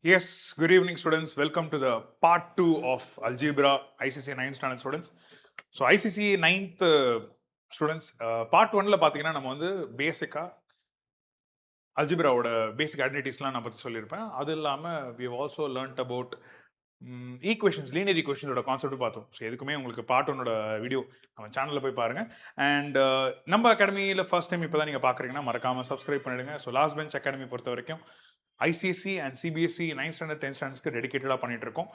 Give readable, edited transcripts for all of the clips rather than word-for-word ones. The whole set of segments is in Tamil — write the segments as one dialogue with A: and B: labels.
A: Yes, good evening, students. Welcome to the part 2 of Algebra ICC 9th standard students. So, ICC 9th students, part 1ல பார்த்தீங்கன்னா நம்ம வந்து பேசிக்கா அல்ஜிப்ராவோட பேசிக் ஐடென்டிட்டிஸ்லாம் நான் பற்றி சொல்லியிருப்பேன். அது இல்லாமல் we have also learned about equations linear ஈக்குவேஷனோட கான்செப்ட் பார்த்தோம். ஸோ எதுக்குமே உங்களுக்கு பார்ட் ஒன்னோட வீடியோ நம்ம சேனலில் போய் பாருங்க. அண்ட் நம்ம அகாடமியில் ஃபர்ஸ்ட் டைம் இப்போ தான் நீங்கள் பார்க்குறீங்கன்னா மறக்காமல் சப்ஸ்கிரைப் பண்ணிடுங்க. ஸோ லாஸ்ட் பெஞ்ச் அகாடமி பொறுத்த வரைக்கும் ICSE and CBSE 9th standard 10th ஸ்டாண்டர்ட்ஸ்க்கு டெடிகேட்டடாக பண்ணிட்டு இருக்கோம்.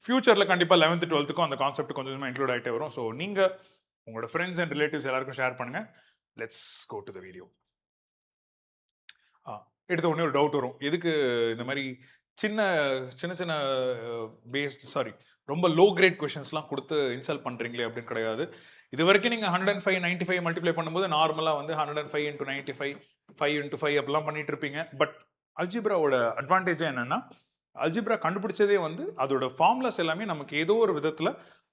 A: ஃபியூச்சரில் கண்டிப்பாக 11th 12th அந்த கான்செப்ட் கொஞ்சம் கொஞ்சமாக இன்க்ளூட் ஆகிட்டே வரும். ஸோ நீங்கள் உங்களோட ஃப்ரெண்ட்ஸ் அண்ட் ரிலேட்டிவ்ஸ் எல்லாருக்கும் ஷேர் பண்ணுங்க. Let's go to the video. எடுத்த உடனே ஒரு டவுட் வரும், எதுக்கு இந்த மாதிரி சின்ன சின்ன சின்ன ரொம்ப லோ கிரேட் கொஷின்ஸ்லாம் கொடுத்து இன்சல்ட் பண்ணுறீங்களே அப்படின்னு கிடையாது. இது வரைக்கும் நீங்கள் 105 95 மல்டிப்ளை பண்ணும்போது நார்மலாக வந்து 105 இன்ட்டு 95 5 இன்ட்டு 5 அப்படிலாம் பண்ணிட்டு இருப்பீங்க. பட் அல்ஜிப்ராவோட அட்வான்டேஜ் என்னன்னா, அல்ஜிப்ரா கண்டுபிடிச்சதே வந்து அதோட ஃபார்முலாஸ் எல்லாமே நமக்கு ஏதோ ஒரு விதத்தில்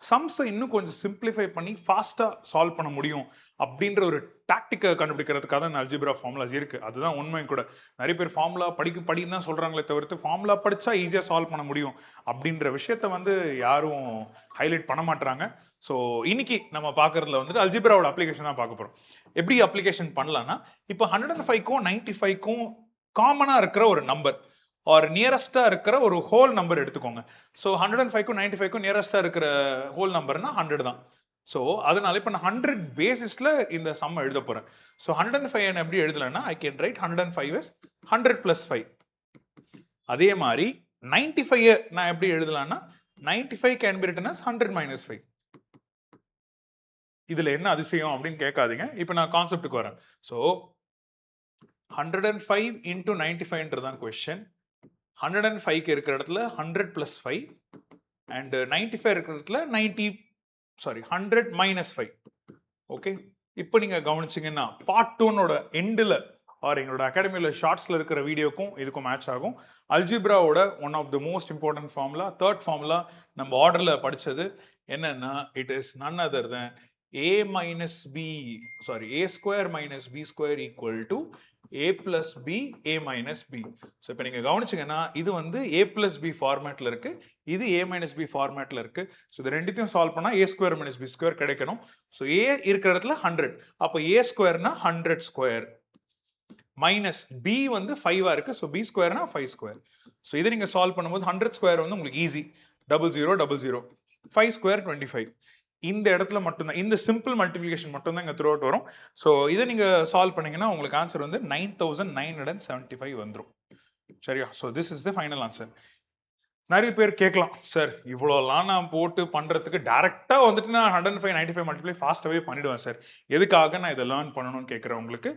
A: சம்ஸை இன்னும் கொஞ்சம் சிம்பிளிஃபை பண்ணி ஃபாஸ்ட்டாக சால்வ் பண்ண முடியும் அப்படின்ற ஒரு டாக்டிக்கை கண்டுபிடிக்கிறதுக்காக தான் இந்த அல்ஜிப்ரா ஃபார்முலாஸ் இருக்குது. அதுதான் உண்மையும் கூட. நிறைய பேர் ஃபார்முலா படின்னு தான் சொல்கிறாங்களே தவிர்த்து ஃபார்முலா படித்தா ஈஸியாக சால்வ் பண்ண முடியும் அப்படின்ற விஷயத்த வந்து யாரும் ஹைலைட் பண்ண மாட்டாங்க. ஸோ இன்னைக்கு நம்ம பார்க்குறதுல வந்துட்டு அல்ஜிப்ராவோட அப்ளிகேஷன் தான் பார்க்க போகிறோம். எப்படி அப்ளிகேஷன் பண்ணலான்னா, இப்போ 105க்கும் 95க்கும் காமனாக இருக்கிற ஒரு நம்பர் ஆர் நியரஸ்டாக இருக்கிற ஒரு ஹோல் நம்பர் எடுத்துக்கோங்க. ஸோ 105க்கும் 95க்கும் நியரஸ்டாக இருக்கிற ஹோல் நம்பர்னா 100 தான். ஸோ அதனால இப்போ நான் 100 பேசிஸில் இந்த சம் எழுத போகிறேன். ஸோ 105 எப்படி எழுதலைன்னா, ஐ கேன் ரைட் 105 இஸ் 100 + 5. அதே மாதிரி 95 நான் எப்படி எழுதலாம்னா, 95 கேன் பி ரிட்டன் as 100 - 5. இதில் என்ன அதிசயம் அப்படின்னு கேட்காதீங்க. இப்போ நான் கான்செப்டுக்கு வரேன். ஸோ 105 இன்டூ 95 தான் கொஸ்டின். 105க்கு இருக்கிற இடத்துல 100 + 5 அண்ட் 95 இருக்கிற இடத்துல 100 - 5. ஓகே, இப்போ நீங்கள் கவனிச்சிங்கன்னா பார்ட் 2னோட எண்டில் ஆர் எங்களோட அகாடமியில் ஷார்ட்ஸில் இருக்கிற வீடியோக்கும் இதுக்கும் மேட்ச் ஆகும். அல்ஜிப்ராவோட one of the most important formula, third formula நம்ம ஆர்டரில் படித்தது என்னன்னா, it is none other than a - b a² - b² equal to a plus b a minus b. So இப்போ நீங்கள் கவனிச்சிங்கன்னா இது வந்து a plus b ஃபார்மேட்டில் இருக்கு, இது a minus b ஃபார்மேட்டில் இருக்கு. ஸோ இது ரெண்டுத்தையும் சால்வ் பண்ணால் a² - b² கிடைக்கணும். ஸோ a இருக்கிற இடத்துல 100, அப்போ a²னா 100² மைனஸ் b வந்து 5 இருக்கு. ஸோ b²னா 5². ஸோ இதை நீங்கள் சால்வ் பண்ணும்போது 100² வந்து உங்களுக்கு ஈஸி, 0000 5² 25. இந்த இடத்துல மட்டும்தான் இந்த சிம்பிள் மல்டிபிளிகேஷன் மட்டும்தான் இங்கே த்ரூ அவுட் வரும். ஸோ இதை நீங்கள் சால்வ் பண்ணீங்கன்னா உங்களுக்கு ஆன்சர் வந்து 9975 வந்துடும். சரியா? So this is the final answer. நிறைய பேர் கேட்கலாம், சார் இவ்வளோலாம் நான் போட்டு பண்ணுறதுக்கு டேரெக்டாக வந்துட்டு நான் 105 95 மல்டிப்ளை ஃபாஸ்ட்டாகவே பண்ணிவிடுவேன் சார், எதுக்காக நான் இதை லேர்ன் பண்ணணும்னு கேட்குறவங்களுக்கு,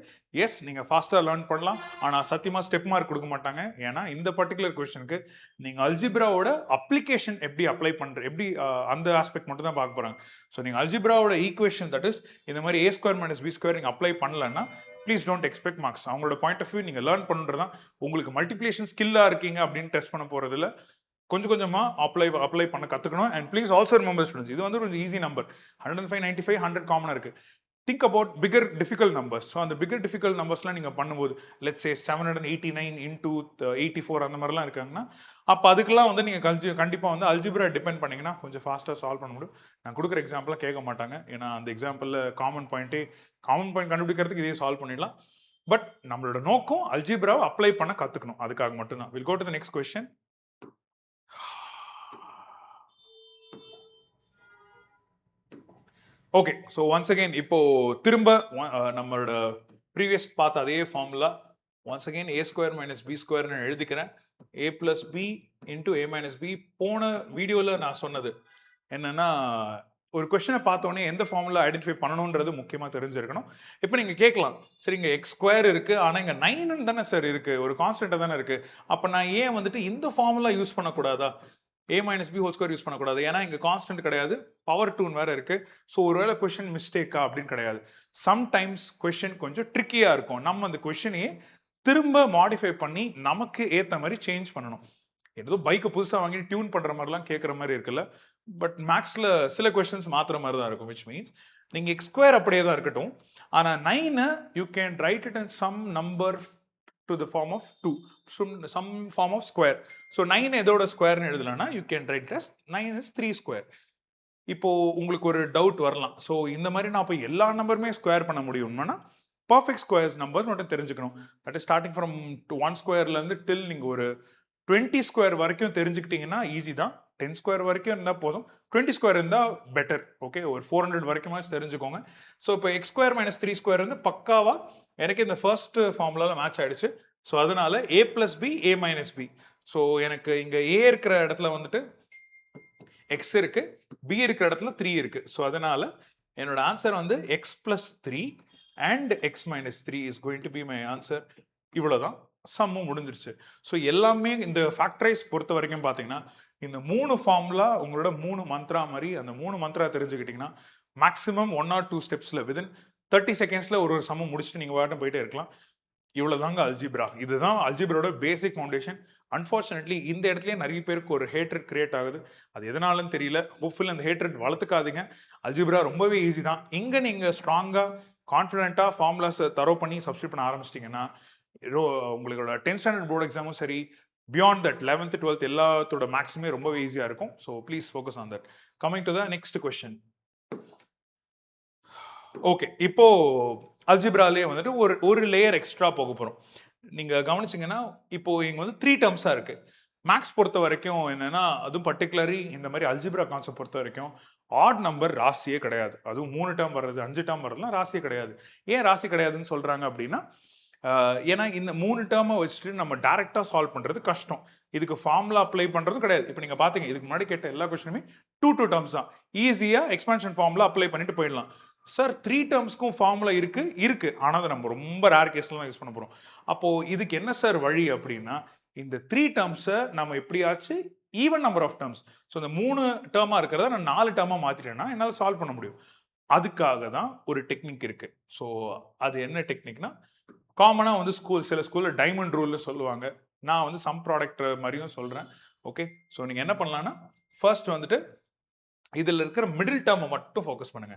A: எஸ் நீங்கள் ஃபாஸ்ட்டாக லேர்ன் பண்ணலாம். ஆனால் சத்தியமாக ஸ்டெப் மார்க் கொடுக்க மாட்டாங்க. ஏன்னா இந்த பர்டிகுலர் கொஸ்டினுக்கு நீங்கள் அல்ஜிப்ராவோட அப்ளிகேஷன் எப்படி அப்ளை எப்படி அந்த ஆஸ்பெக்ட் மட்டும் தான் பார்க்க போகிறாங்க. ஸோ நீங்கள் அல்ஜிப்ராவோட ஈக்குவேஷன், தட் இஸ் இந்த மாதிரி a² - b² நீங்கள் அப்ளை பண்ணலன்னா ப்ளீஸ் டோன்ட் எக்ஸ்பெக்ட் மார்க்ஸ். அவங்களோட பாயிண்ட் ஆஃப் வியூ நீங்கள் லேர்ன் பண்ணுறது தான். உங்களுக்கு மல்டிப்ளிகேஷன் ஸ்கில்லாக இருக்கீங்க அப்படின்னு டெஸ்ட் பண்ண போகிறதுல கொஞ்சம் கொஞ்சமாக அப்ளை பண்ண கற்றுக்கணும். And please also remember students, இது வந்து கொஞ்சம் ஈஸி நம்பர். 105 95 100 காமனாக இருக்குது. Think about figure difficult numbers. So அந்த பிகர் டிஃபிகல்ட் நம்பர்ஸ்லாம் நீங்கள் பண்ணும்போது லெட்ஸ் சே 789 இன்டூ 84 அந்த மாதிரிலாம் இருக்காங்கன்னா, அப்போ அதுக்கெல்லாம் வந்து நீங்கள் கண்டிப்பாக வந்து அல்ஜிப்ரா டிபெண்ட் பண்ணிங்கன்னா கொஞ்சம் ஃபாஸ்ட்டாக சால்வ் பண்ண முடியும். நான் கொடுக்குற எக்ஸாம்பிளாக கேட்க மாட்டாங்க, ஏன்னா அந்த எக்ஸாம்பிளில் காமன் பாயிண்ட் கண்டுபிடிக்கிறதுக்கு இதே சால்வ் பண்ணிடலாம். பட் நம்மளோட நோக்கம் அல்ஜிப்ராவை அப்ளை பண்ண கற்றுக்கணும், அதுக்காக மட்டும்தான். Will go to the next question. Okay, so once again இப்போ திரும்ப நம்மளோட ப்ரீவியஸ் பார்த்த அதே formula once again a² - b² எழுதிக்கிறேன். a plus b into a minus b. போன வீடியோவில் நான் சொன்னது என்னன்னா, ஒரு கொஸ்டினை பார்த்தோன்னே எந்த ஃபார்முலா ஐடென்டிஃபை பண்ணணுன்றது முக்கியமாக தெரிஞ்சிருக்கணும். இப்போ நீங்கள் கேட்கலாம், சரி இங்கே x² இருக்குது, ஆனால் இங்கே 9 தானே சார் இருக்குது, ஒரு கான்ஸ்டன்ட்டாக தானே இருக்குது, அப்போ நான் ஏன் வந்துட்டு இந்த ஃபார்முலா யூஸ் பண்ணக்கூடாதா, a minus b whole square use பண்ணக்கூடாது, ஏன்னா இங்கே கான்ஸ்டன்ட் கிடையாது, பவர் 2 வேறு இருக்குது. ஸோ ஒருவேளை கொஸ்டின் மிஸ்டேக்கா அப்படின்னு கிடையாது. சம்டைம்ஸ் கொஸ்டின் கொஞ்சம் ட்ரிக்கியாக இருக்கும். நம்ம அந்த கொஸ்டினையே திரும்ப மாடிஃபை பண்ணி நமக்கு ஏற்ற மாதிரி சேஞ்ச் பண்ணணும். ஏதோ பைக்கை புதுசாக வாங்கி டியூன் பண்ணுற மாதிரிலாம் கேட்குற மாதிரி இருக்குல்ல. பட் மேக்ஸில் சில கொஸ்டின்ஸ் மாற்றுற மாதிரி தான் இருக்கும். விச் மீன்ஸ் நீங்கள் x² அப்படியே தான் இருக்கட்டும், ஆனால் 9 you can write it in sum number to the form of 2, some form of square. So 9 எதோட ஸ்கொயர்னு எழுதலாம்னா you can write as 9 is 3 square. இப்போ உங்களுக்கு ஒரு டவுட் வரலாம். ஸோ இந்த மாதிரி நான் இப்போ எல்லா நம்பருமே ஸ்கொயர் பண்ண முடியும்னா பர்ஃபெக்ட் ஸ்கொயர்ஸ் நம்பர்ஸ் மட்டும் தெரிஞ்சுக்கணும். தட் இஸ் ஸ்டார்டிங் ஃப்ரம் 1 ஸ்கொயர்லேருந்து டில் நீங்கள் ஒரு 20 ஸ்கொயர் வரைக்கும் தெரிஞ்சுக்கிட்டீங்கன்னா ஈஸி தான். 10 ஸ்கொயர் வரைக்கும் இருந்தால் போதும், 20 ஸ்கொயர் இருந்தால் பெட்டர். ஓகே, ஒரு 400 வரைக்கும் தெரிஞ்சுக்கோங்க. ஸோ இப்போ எக்ஸ் ஸ்கொயர் மைனஸ் 3 ஸ்கொயர் வந்து பக்காவா எனக்கு இந்த ஃபர்ஸ்ட் ஃபார்முலாவில் மேட்ச் ஆயிடுச்சு. ஸோ அதனால a plus B a minus B. So எனக்கு இங்கே a இருக்கிற இடத்துல வந்துட்டு எக்ஸ் இருக்கு, பி இருக்கிற இடத்துல 3 இருக்கு. ஸோ அதனால என்னோட ஆன்சர் வந்து X plus 3 and X minus 3 is going to be my answer. இவ்வளோதான், சம்மும் முடிஞ்சிருச்சு. ஸோ எல்லாமே இந்த ஃபேக்டரைஸ் பொறுத்த வரைக்கும் பார்த்தீங்கன்னா இந்த 3 ஃபார்முலா உங்களோட 3 மந்த்ரா மாதிரி, அந்த 3 மந்த்ரா தெரிஞ்சுக்கிட்டீங்கன்னா மேக்ஸிமம் 1 or 2 ஸ்டெப்ஸில் விதின் 30 செகண்ட்ஸில் ஒரு சம்மம் முடிச்சுட்டு நீங்கள் வாட்டும் போயிட்டே இருக்கலாம். இவ்வளோதாங்க அல்ஜிப்ரா. இதுதான் அல்ஜிப்ராவோட பேசிக் ஃபவுண்டேஷன். அன்ஃபார்ச்சுனேட்லி இந்த இடத்துலயே நிறைய பேருக்கு ஒரு ஹேட்ரட் கிரியேட் ஆகுது. அது எதனாலன்னு தெரியல. ஹோப்ஃபுல்லி அந்த ஹேட்ரட் வளர்த்துக்காதீங்க. அல்ஜிப்ரா ரொம்பவே ஈஸி தான். இங்கே நீங்கள் ஸ்ட்ராங்காக கான்ஃபிடென்ட்டாக ஃபார்முலாஸை தரோ பண்ணி சப்ஸ்டியூட் பண்ண ஆரம்பிச்சிட்டிங்கன்னா உங்களோட 10th ஸ்டாண்டர்ட் போர்டு எக்ஸாமும் சரி, பியாண்ட் தட் 11th 12th எல்லாத்தோட மேக்ஸுமே ரொம்பவே ஈஸியாக இருக்கும். So please focus on that. Coming to the next question. Okay, இப்போ அல்ஜிப்ராலே வந்துட்டு ஒரு லேயர் எக்ஸ்ட்ரா போக போகிறோம். நீங்கள் கவனிச்சிங்கன்னா இப்போ இங்கே வந்து 3 டேர்ம்ஸாக இருக்குது. மேக்ஸ் பொறுத்த வரைக்கும் என்னென்னா, அதுவும் பர்டிகுலரி இந்த மாதிரி அல்ஜிப்ரா கான்செப்ட் பொறுத்த வரைக்கும் ஆட் நம்பர் ராசியே கிடையாது. அதுவும் 3 டேர்ம் வர்றது 5 டேர்ம் வர்றதுலாம் ராசியே கிடையாது. ஏன் ராசி கிடையாதுன்னு சொல்கிறாங்க அப்படின்னா, ஏன்னா இந்த 3 டேர்மை வச்சுட்டு நம்ம டேரெக்டாக சால்வ் பண்ணுறது கஷ்டம். இதுக்கு ஃபார்முலா அப்ளை பண்ணுறது கிடையாது. இப்போ நீங்கள் பார்த்தீங்க, இதுக்கு முன்னாடி கேட்ட எல்லா கொஸ்டினுமே 2 டேர்ம்ஸ் தான். ஈஸியாக எக்ஸ்பான்ஷன் ஃபார்முலா அப்ளை பண்ணிட்டு போயிடலாம். சார் 3 டேர்ம்ஸ்க்கும் ஃபார்முலா இருக்கு, ஆனால் அதை நம்ம ரொம்ப ரேர் கேஸ்ல தான் யூஸ் பண்ண போகிறோம். அப்போது இதுக்கு என்ன சார் வழி அப்படின்னா, இந்த 3 டேர்ம்ஸை நம்ம எப்படியாச்சும் even number of terms, so இந்த 3 டேர்மாக இருக்கிறத நான் 4 டேர்மாக மாற்றிட்டேன்னா என்னால் சால்வ் பண்ண முடியும். அதுக்காக தான் ஒரு டெக்னிக் இருக்குது. ஸோ அது என்ன டெக்னிக்னா, காமனாக வந்து சில ஸ்கூலில் டைமண்ட் ரூல்னு சொல்லுவாங்க. நான் வந்து சம் ப்ராடக்ட் மாதிரியும் சொல்கிறேன். ஓகே, ஸோ நீங்கள் என்ன பண்ணலான்னா, ஃபர்ஸ்ட் வந்துட்டு இதில் இருக்கிற மிடில் டேர்மை மட்டும் ஃபோக்கஸ் பண்ணுங்க.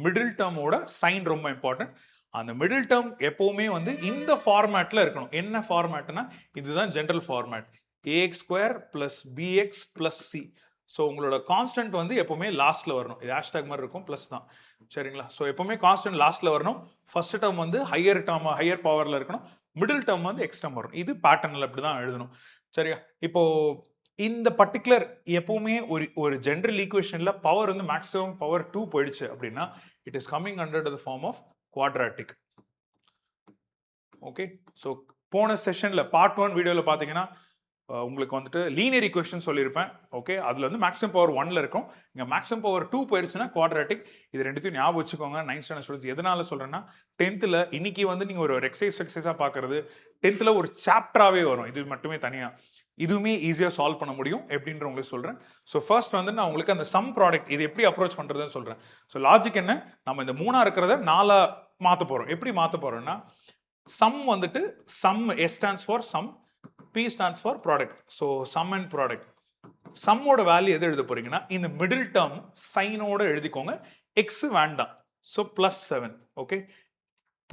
A: மிடில் டேர்மோட சைன் ரொம்ப இம்பார்ட்டன்ட். அந்த மிடில் டேர்ம் எப்பவுமே வந்து இந்த ஃபார்மேட்டில் இருக்கணும். என்ன ஃபார்மேட்னா, இதுதான் general format. ax square plus B X plus C. So உங்களோட கான்ஸ்டன்ட் வந்து எப்பவுமே லாஸ்ட்ல வரணும். இது ஹேஷ்டாக் மாதிரி இருக்கும், பிளஸ் தான். சரிங்களா? ஸோ எப்பவுமே கான்ஸ்டன்ட் லாஸ்ட்ல வரணும். ஃபர்ஸ்ட் டேர்ம் வந்து ஹையர் பவர்ல இருக்கணும். மிடில் டேர்ம் வந்து எக்ஸ் டேர்ம் வரணும். இது பேட்டர்னில் அப்படி தான் எழுதணும். சரியா? இப்போ இந்த பர்டிகுலர் எப்பவுமே ஒரு ஜென்ரல் ஈக்குவேஷன்ல பவர் வந்து மேக்ஸிமம் பவர் 2 போயிடுச்சு அப்படின்னா it is coming under the form of quadratic. Okay, so போன செஷன்ல பார்ட் 1 வீடியோவில் பார்த்தீங்கன்னா உங்களுக்கு வந்துட்டு லீனியர் ஈக்குவேஷன் சொல்லியிருப்பேன். ஓகே, அதில் வந்து மேக்ஸிமம் பவர் 1ல இருக்கும். இங்கே மேக்ஸிமம் பவர் 2 போயிடுச்சுன்னா குவாட்ராட்டிக். இது ரெண்டுத்தையும் ஞாபகம் வச்சுக்கோங்க. 9th standard students. எதனால சொல்கிறேன்னா, 10th இன்னைக்கு வந்து நீங்கள் ஒரு எக்ஸசைஸாக பார்க்கறது 10th ஒரு சாப்டராகவே வரும். இது மட்டுமே தனியாக. இதுவுமே ஈஸியாக சால்வ் பண்ண முடியும் எப்படின்ற உங்களுக்கு சொல்கிறேன். ஸோ ஃபர்ஸ்ட் வந்து நான் உங்களுக்கு அந்த சம் ப்ராடக்ட் இது எப்படி அப்ரோச் பண்ணுறதுன்னு சொல்கிறேன். ஸோ லாஜிக் என்ன, நம்ம இந்த 3 இருக்கிறத 4 மாற்ற போகிறோம். எப்படி மாற்ற போகிறோம்னா, சம் வந்துட்டு sum S stands for sum, P stands for product. So sum and product. சம்மோட வேல்யூ எது எழுத போறீங்கன்னா, இந்த மிடில் டேர்ம் சைனோட எழுதிக்கோங்க. எக்ஸ் வேண்டாம். ஸோ +7. ஓகே,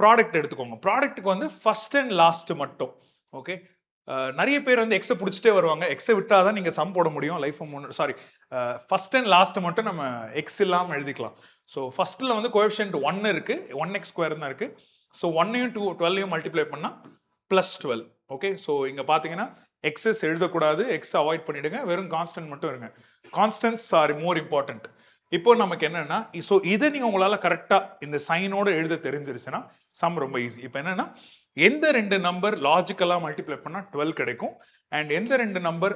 A: ப்ராடக்ட் எடுத்துக்கோங்க. ப்ராடக்ட்டுக்கு வந்து ஃபர்ஸ்ட் அண்ட் லாஸ்ட் மட்டும். ஓகே, நிறைய பேர் வந்து எக்ஸை பிடிச்சிட்டே வருவாங்க. எக்ஸை விட்டால் தான் நீங்கள் சம் போட முடியும். ஃபர்ஸ்ட் அண்ட் லாஸ்ட் மட்டும் நம்ம எக்ஸ் இல்லாமல் எழுதிக்கலாம். ஸோ ஃபர்ஸ்ட்டில் வந்து கோஎஃபிஷியன்ட் 1 இருக்கு, 1x ஸ்கொயர் தான் இருக்கு. ஸோ 1ஐயும் 12ஐயும் மல்டிப்ளை பண்ணால் +12. ஓகே, ஸோ இங்கே பார்த்தீங்கன்னா எக்ஸஸ் எழுதக்கூடாது, எக்ஸ் அவாய்ட் பண்ணிடுங்க, வெறும் கான்ஸ்டன்ட் மட்டும் இருங்க. Constants are more important. இப்போ நமக்கு என்னன்னா, ஸோ இதை நீங்கள் உங்களால் கரெக்டாக இந்த சைனோட எழுத தெரிஞ்சிருச்சுன்னா சம் ரொம்ப ஈஸி. இப்போ என்னன்னா, எந்த 2 நம்பர் லாஜிக்கலாக மல்டிப்ளை பண்ணால் 12 கிடைக்கும், அண்ட் எந்த 2 நம்பர்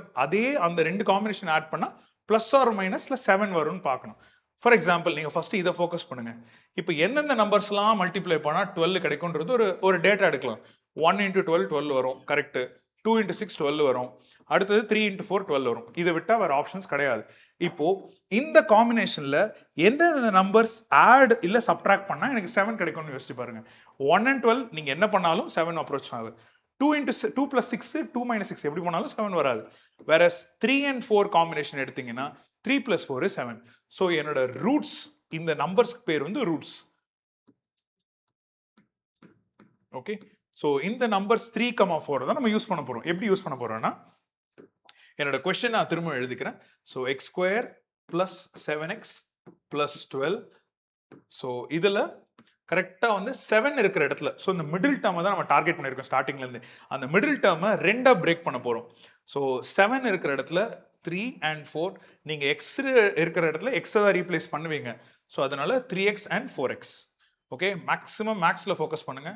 A: அந்த 2 காம்பினேஷன் ஆட் பண்ணால் ப்ளஸ் ஆர் மைனஸ்ல 7 வரும்னு பார்க்கணும். ஃபார் எக்ஸாம்பிள் நீங்கள் ஃபர்ஸ்ட் இதை ஃபோக்கஸ் பண்ணுங்க. இப்போ எந்தெந்த நம்பர்ஸ்லாம் மல்டிப்ளை பண்ணால் 12 கிடைக்கும்ன்றது ஒரு டேட்டா எடுக்கலாம். 1 × 12 12 வரும், கரெக்ட். 2 × 6 12 வரும். அடுத்தது 3 × 4 12 வரும். இதை விட்டால் வேற ஆப்ஷன்ஸ் கிடையாது. இப்போ இந்த காம்பினேஷன்ல எந்தெந்த நம்பர்ஸ் ஆட் இல்ல சப்ட்ராக்ட் பண்ணா எனக்கு 7 கிடைக்கும்னு யோசிச்சு பாருங்க. 1 and 12 நீங்க என்ன பண்ணாலும் 7 அப்ரோச் ஆகுது. 2 + 6 2 - 6 எப்படி பண்ணாலும் 7 வராது. வேற 3 and 4 காம்பினேஷன் எடுத்தீங்கன்னா 3 + 4 is 7. ஸோ என்னோட ரூட்ஸ், இந்த நம்பர்ஸ்க்கு பேர் வந்து ரூட்ஸ். ஓகே, ஸோ இந்த நம்பர்ஸ் 3,4 தான் நம்ம யூஸ் பண்ண போகிறோம். எப்படி யூஸ் பண்ண போகிறோம்னா, என்னோட கொஸ்டின் நான் திரும்ப எழுதிக்கிறேன். So x square plus 7x plus 12. So இதில் கரெக்டாக வந்து 7 இருக்கிற இடத்துல, ஸோ இந்த மிடில் டேர்மை தான் நம்ம டார்கெட் பண்ணியிருக்கோம் ஸ்டார்டிங்லேருந்து. அந்த மிடில் டேர்மை 2 பிரேக் பண்ண போகிறோம். ஸோ 7 இருக்கிற இடத்துல 3 and 4, நீங்கள் எக்ஸ் இருக்கிற இடத்துல எக்ஸை தான் ரீப்ளேஸ் பண்ணுவீங்க. ஸோ அதனால 3x and 4x. Okay, maximum மேக்ஸில் ஃபோக்கஸ் பண்ணுங்க,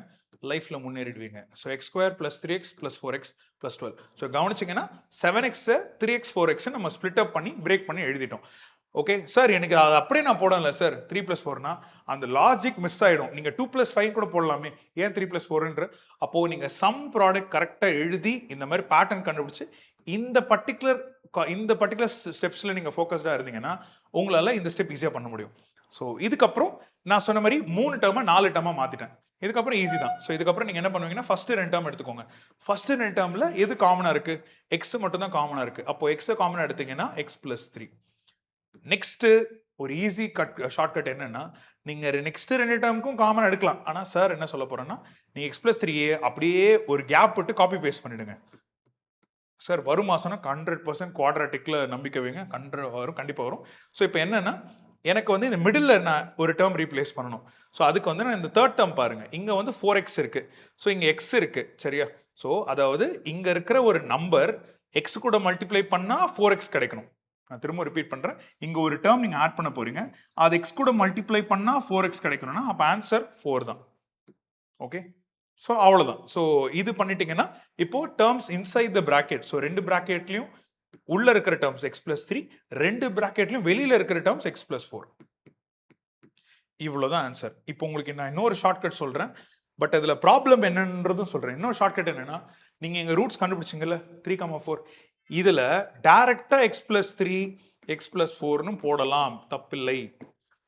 A: லைஃப்பில் முன்னேறிடுவீங்க. So x square plus 3x plus 4x plus 12. So கவனிச்சிங்கன்னா 7x 3x 4x நம்ம ஸ்பிளிட் அப் பண்ணி பிரேக் பண்ணி எழுதிட்டோம். ஓகே சார், எனக்கு அது அப்படியே நான் போடல சார். 3 + 4னா அந்த லாஜிக் மிஸ் ஆயிடும். நீங்க 2 + 5 கூட போடலாமே, ஏன் 3 + 4ன்ற? அப்போ நீங்க சம் ப்ராடக்ட் கரெக்டா எழுதி இந்த மாதிரி பேட்டர்ன் கண்டுபிடிச்சு இந்த பர்டிகுலர் ஸ்டெப்ஸ்ல நீங்க ஃபோக்கஸ்டா இருந்தீங்கன்னா உங்களால இந்த ஸ்டெப் ஈஸியா பண்ண முடியும். ஸோ இதுக்கப்புறம் நான் சொன்ன மாதிரி 3 டேர்மை 4 டேர்மா மாத்திட்டேன். இதுக்கப்புறம் ஈஸி தான். ஸோ இதுக்கப்புறம் நீங்க என்ன பண்ணுவீங்கன்னா, ஃபர்ஸ்ட் 2 டேர்ம் எடுத்துக்கோங்க. ஃபர்ஸ்ட் 2 டேர்ம்ல எது காமனா இருக்கு? எக்ஸ் மட்டும் தான் காமனா இருக்கு. அப்போ எக்ஸை காமனா எடுத்தீங்கன்னா x + 3. நெக்ஸ்ட் ஒரு ஈஸி ஷார்ட்கட் என்னன்னா, நீங்க நெக்ஸ்ட் 2 டேர்முக்கும் காமன் எடுக்கலாம். ஆனா சார் என்ன சொல்ல போறேன்னா, நீ x + 3 அப்படியே ஒரு கேப் விட்டு காப்பி பேஸ்ட் பண்ணிடுங்க. சார் வரும் மாசம்னா 100% குவாட்ராட்டிக்ல நம்பிக்கை வைங்க, வரும், கண்டிப்பா வரும். ஸோ இப்போ என்னன்னா, எனக்கு வந்து இந்த மிடில் நான் ஒரு டேர்ம் ரீப்ளேஸ் பண்ணணும். ஸோ அதுக்கு வந்து நான் இந்த தேர்ட் டேர்ம் பாருங்க, இங்க வந்து 4x இருக்கு, ஸோ இங்க x இருக்கு, சரியா? ஸோ அதாவது இங்க இருக்கிற ஒரு நம்பர் x கூட மல்டிப்ளை பண்ணா 4x கிடைக்கணும். நான் திரும்ப ரிப்பீட் பண்றேன், இங்க ஒரு டேர்ம் நீங்க ஆட் பண்ண போறீங்க, அது x கூட மல்டிப்ளை பண்ணா 4x கிடைக்கணும்னா அப்ப ஆன்சர் 4 தான். ஓகே, ஸோ அவ்வளவுதான். ஸோ இது பண்ணிட்டீங்கன்னா இப்போ terms inside the bracket, so 2 பிராக்கெட்லயும் உள்ள இருக்கிற டேர்ம்ஸ் x + 3, 2 பிராக்கெட்லயும் வெளியில இருக்கிற டேர்ம்ஸ் x + 4. இவ்வளவுதான் ஆன்சர். இப்போ உங்களுக்கு நான் இன்னொரு ஷார்ட்கட் சொல்றேன், பட் அதுல ப்ராப்ளம் என்னன்றதும் சொல்றேன். இன்னொரு ஷார்ட்கட் என்னன்னா, நீங்க எங்க ரூட்ஸ் கண்டுபிடிச்சீங்கல்ல 3,4, இதுல டைரக்டா x + 3 x + 4ன்னு போடலாம், தப்பில்லை.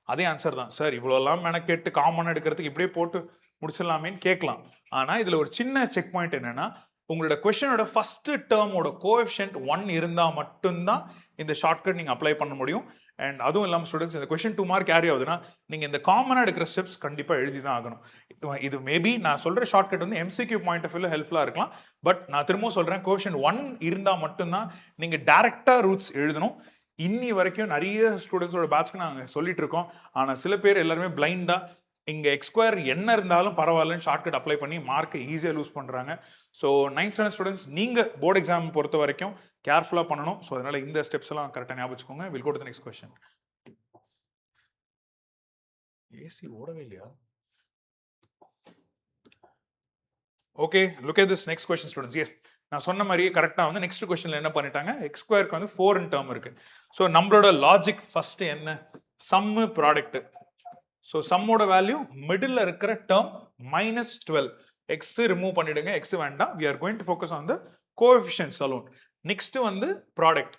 A: அதே ஆன்சர் தான். சார் இவ்வளோலாம் மெனக்கெட்டு காமன் எடுக்கிறதுக்கு இப்படியே போட்டு முடிச்சிடலாமேன்னு கேட்கலாம். ஆனா இதுல ஒரு சின்ன செக் பாயிண்ட் என்னன்னா, உங்களோட கொஸ்டினோட ஃபர்ஸ்ட் டேர்மோட கோஎஃபிஷியன்ட் 1 இருந்தா மட்டும்தான் இந்த ஷார்ட்கட் நீங்க அப்ளை பண்ண முடியும். அண்ட் அதுவும் இல்லாமல் ஸ்டூடெண்ட்ஸ், இந்த கொஸ்டின் 2 மார்க் கேரி ஆகுதுன்னா நீங்க இந்த காமனா எடுக்கிற ஸ்டெப்ஸ் கண்டிப்பா எழுதி தான் ஆகணும். இது மேபி நான் சொல்ற ஷார்ட்கட் வந்து MCQ பாயிண்ட் ஆஃப் வியூல ஹெல்ப்ஃபுல்லா இருக்கலாம். பட் நான் திரும்ப சொல்றேன், கோஎஃபிஷியன்ட் 1 இருந்தா மட்டும்தான் நீங்க டைரக்டா ரூட்ஸ் எழுதணும். இன்னி வரைக்கும் நிறைய ஸ்டூடெண்ட்ஸோட பேட்ச்க்கு நாங்க சொல்லிட்டு இருக்கோம். ஆனா சில பேர் எல்லாருமே பிளைண்டா இங்க x ஸ்கொயர் என்ன இருந்தாலும் பரவாயில்லன்னு ஷார்ட்கட் அப்ளை பண்ணி மார்க்கை ஈஸியா லூஸ் பண்றாங்க. ஸோ 9th ஸ்டாண்டர்ட் ஸ்டூடெண்ட்ஸ், நீங்க போர்டு எக்ஸாம் பொறுத்த வரைக்கும் கேர்ஃபுல்லா பண்ணணும். ஸோ அதனால இந்த ஸ்டெப்ஸ் எல்லாம் கரெக்டா ஞாபகம் வச்சுக்கோங்க. Will go to the next question. AC ஓடவே இல்லையா? Okay, look at this next question students. Yes, நான் சொன்ன மாதிரியே கரெக்டா வந்து நெக்ஸ்ட் क्वेश्चनல என்ன பண்ணிட்டாங்க, x ஸ்கொயருக்கு வந்து 4 டேர்ம் இருக்கு. ஸோ நம்மளோட லாஜிக் ஃபர்ஸ்ட் என்ன, சம் ப்ராடக்ட். ஸோ சம்மோட வேல்யூ மிடில் இருக்கிற டேர்ம் -12. எக்ஸ் ரிமூவ் பண்ணிடுங்க, எக்ஸ் வேண்டாம். we are going to focus on the coefficients alone. Next வந்து ப்ராடக்ட்.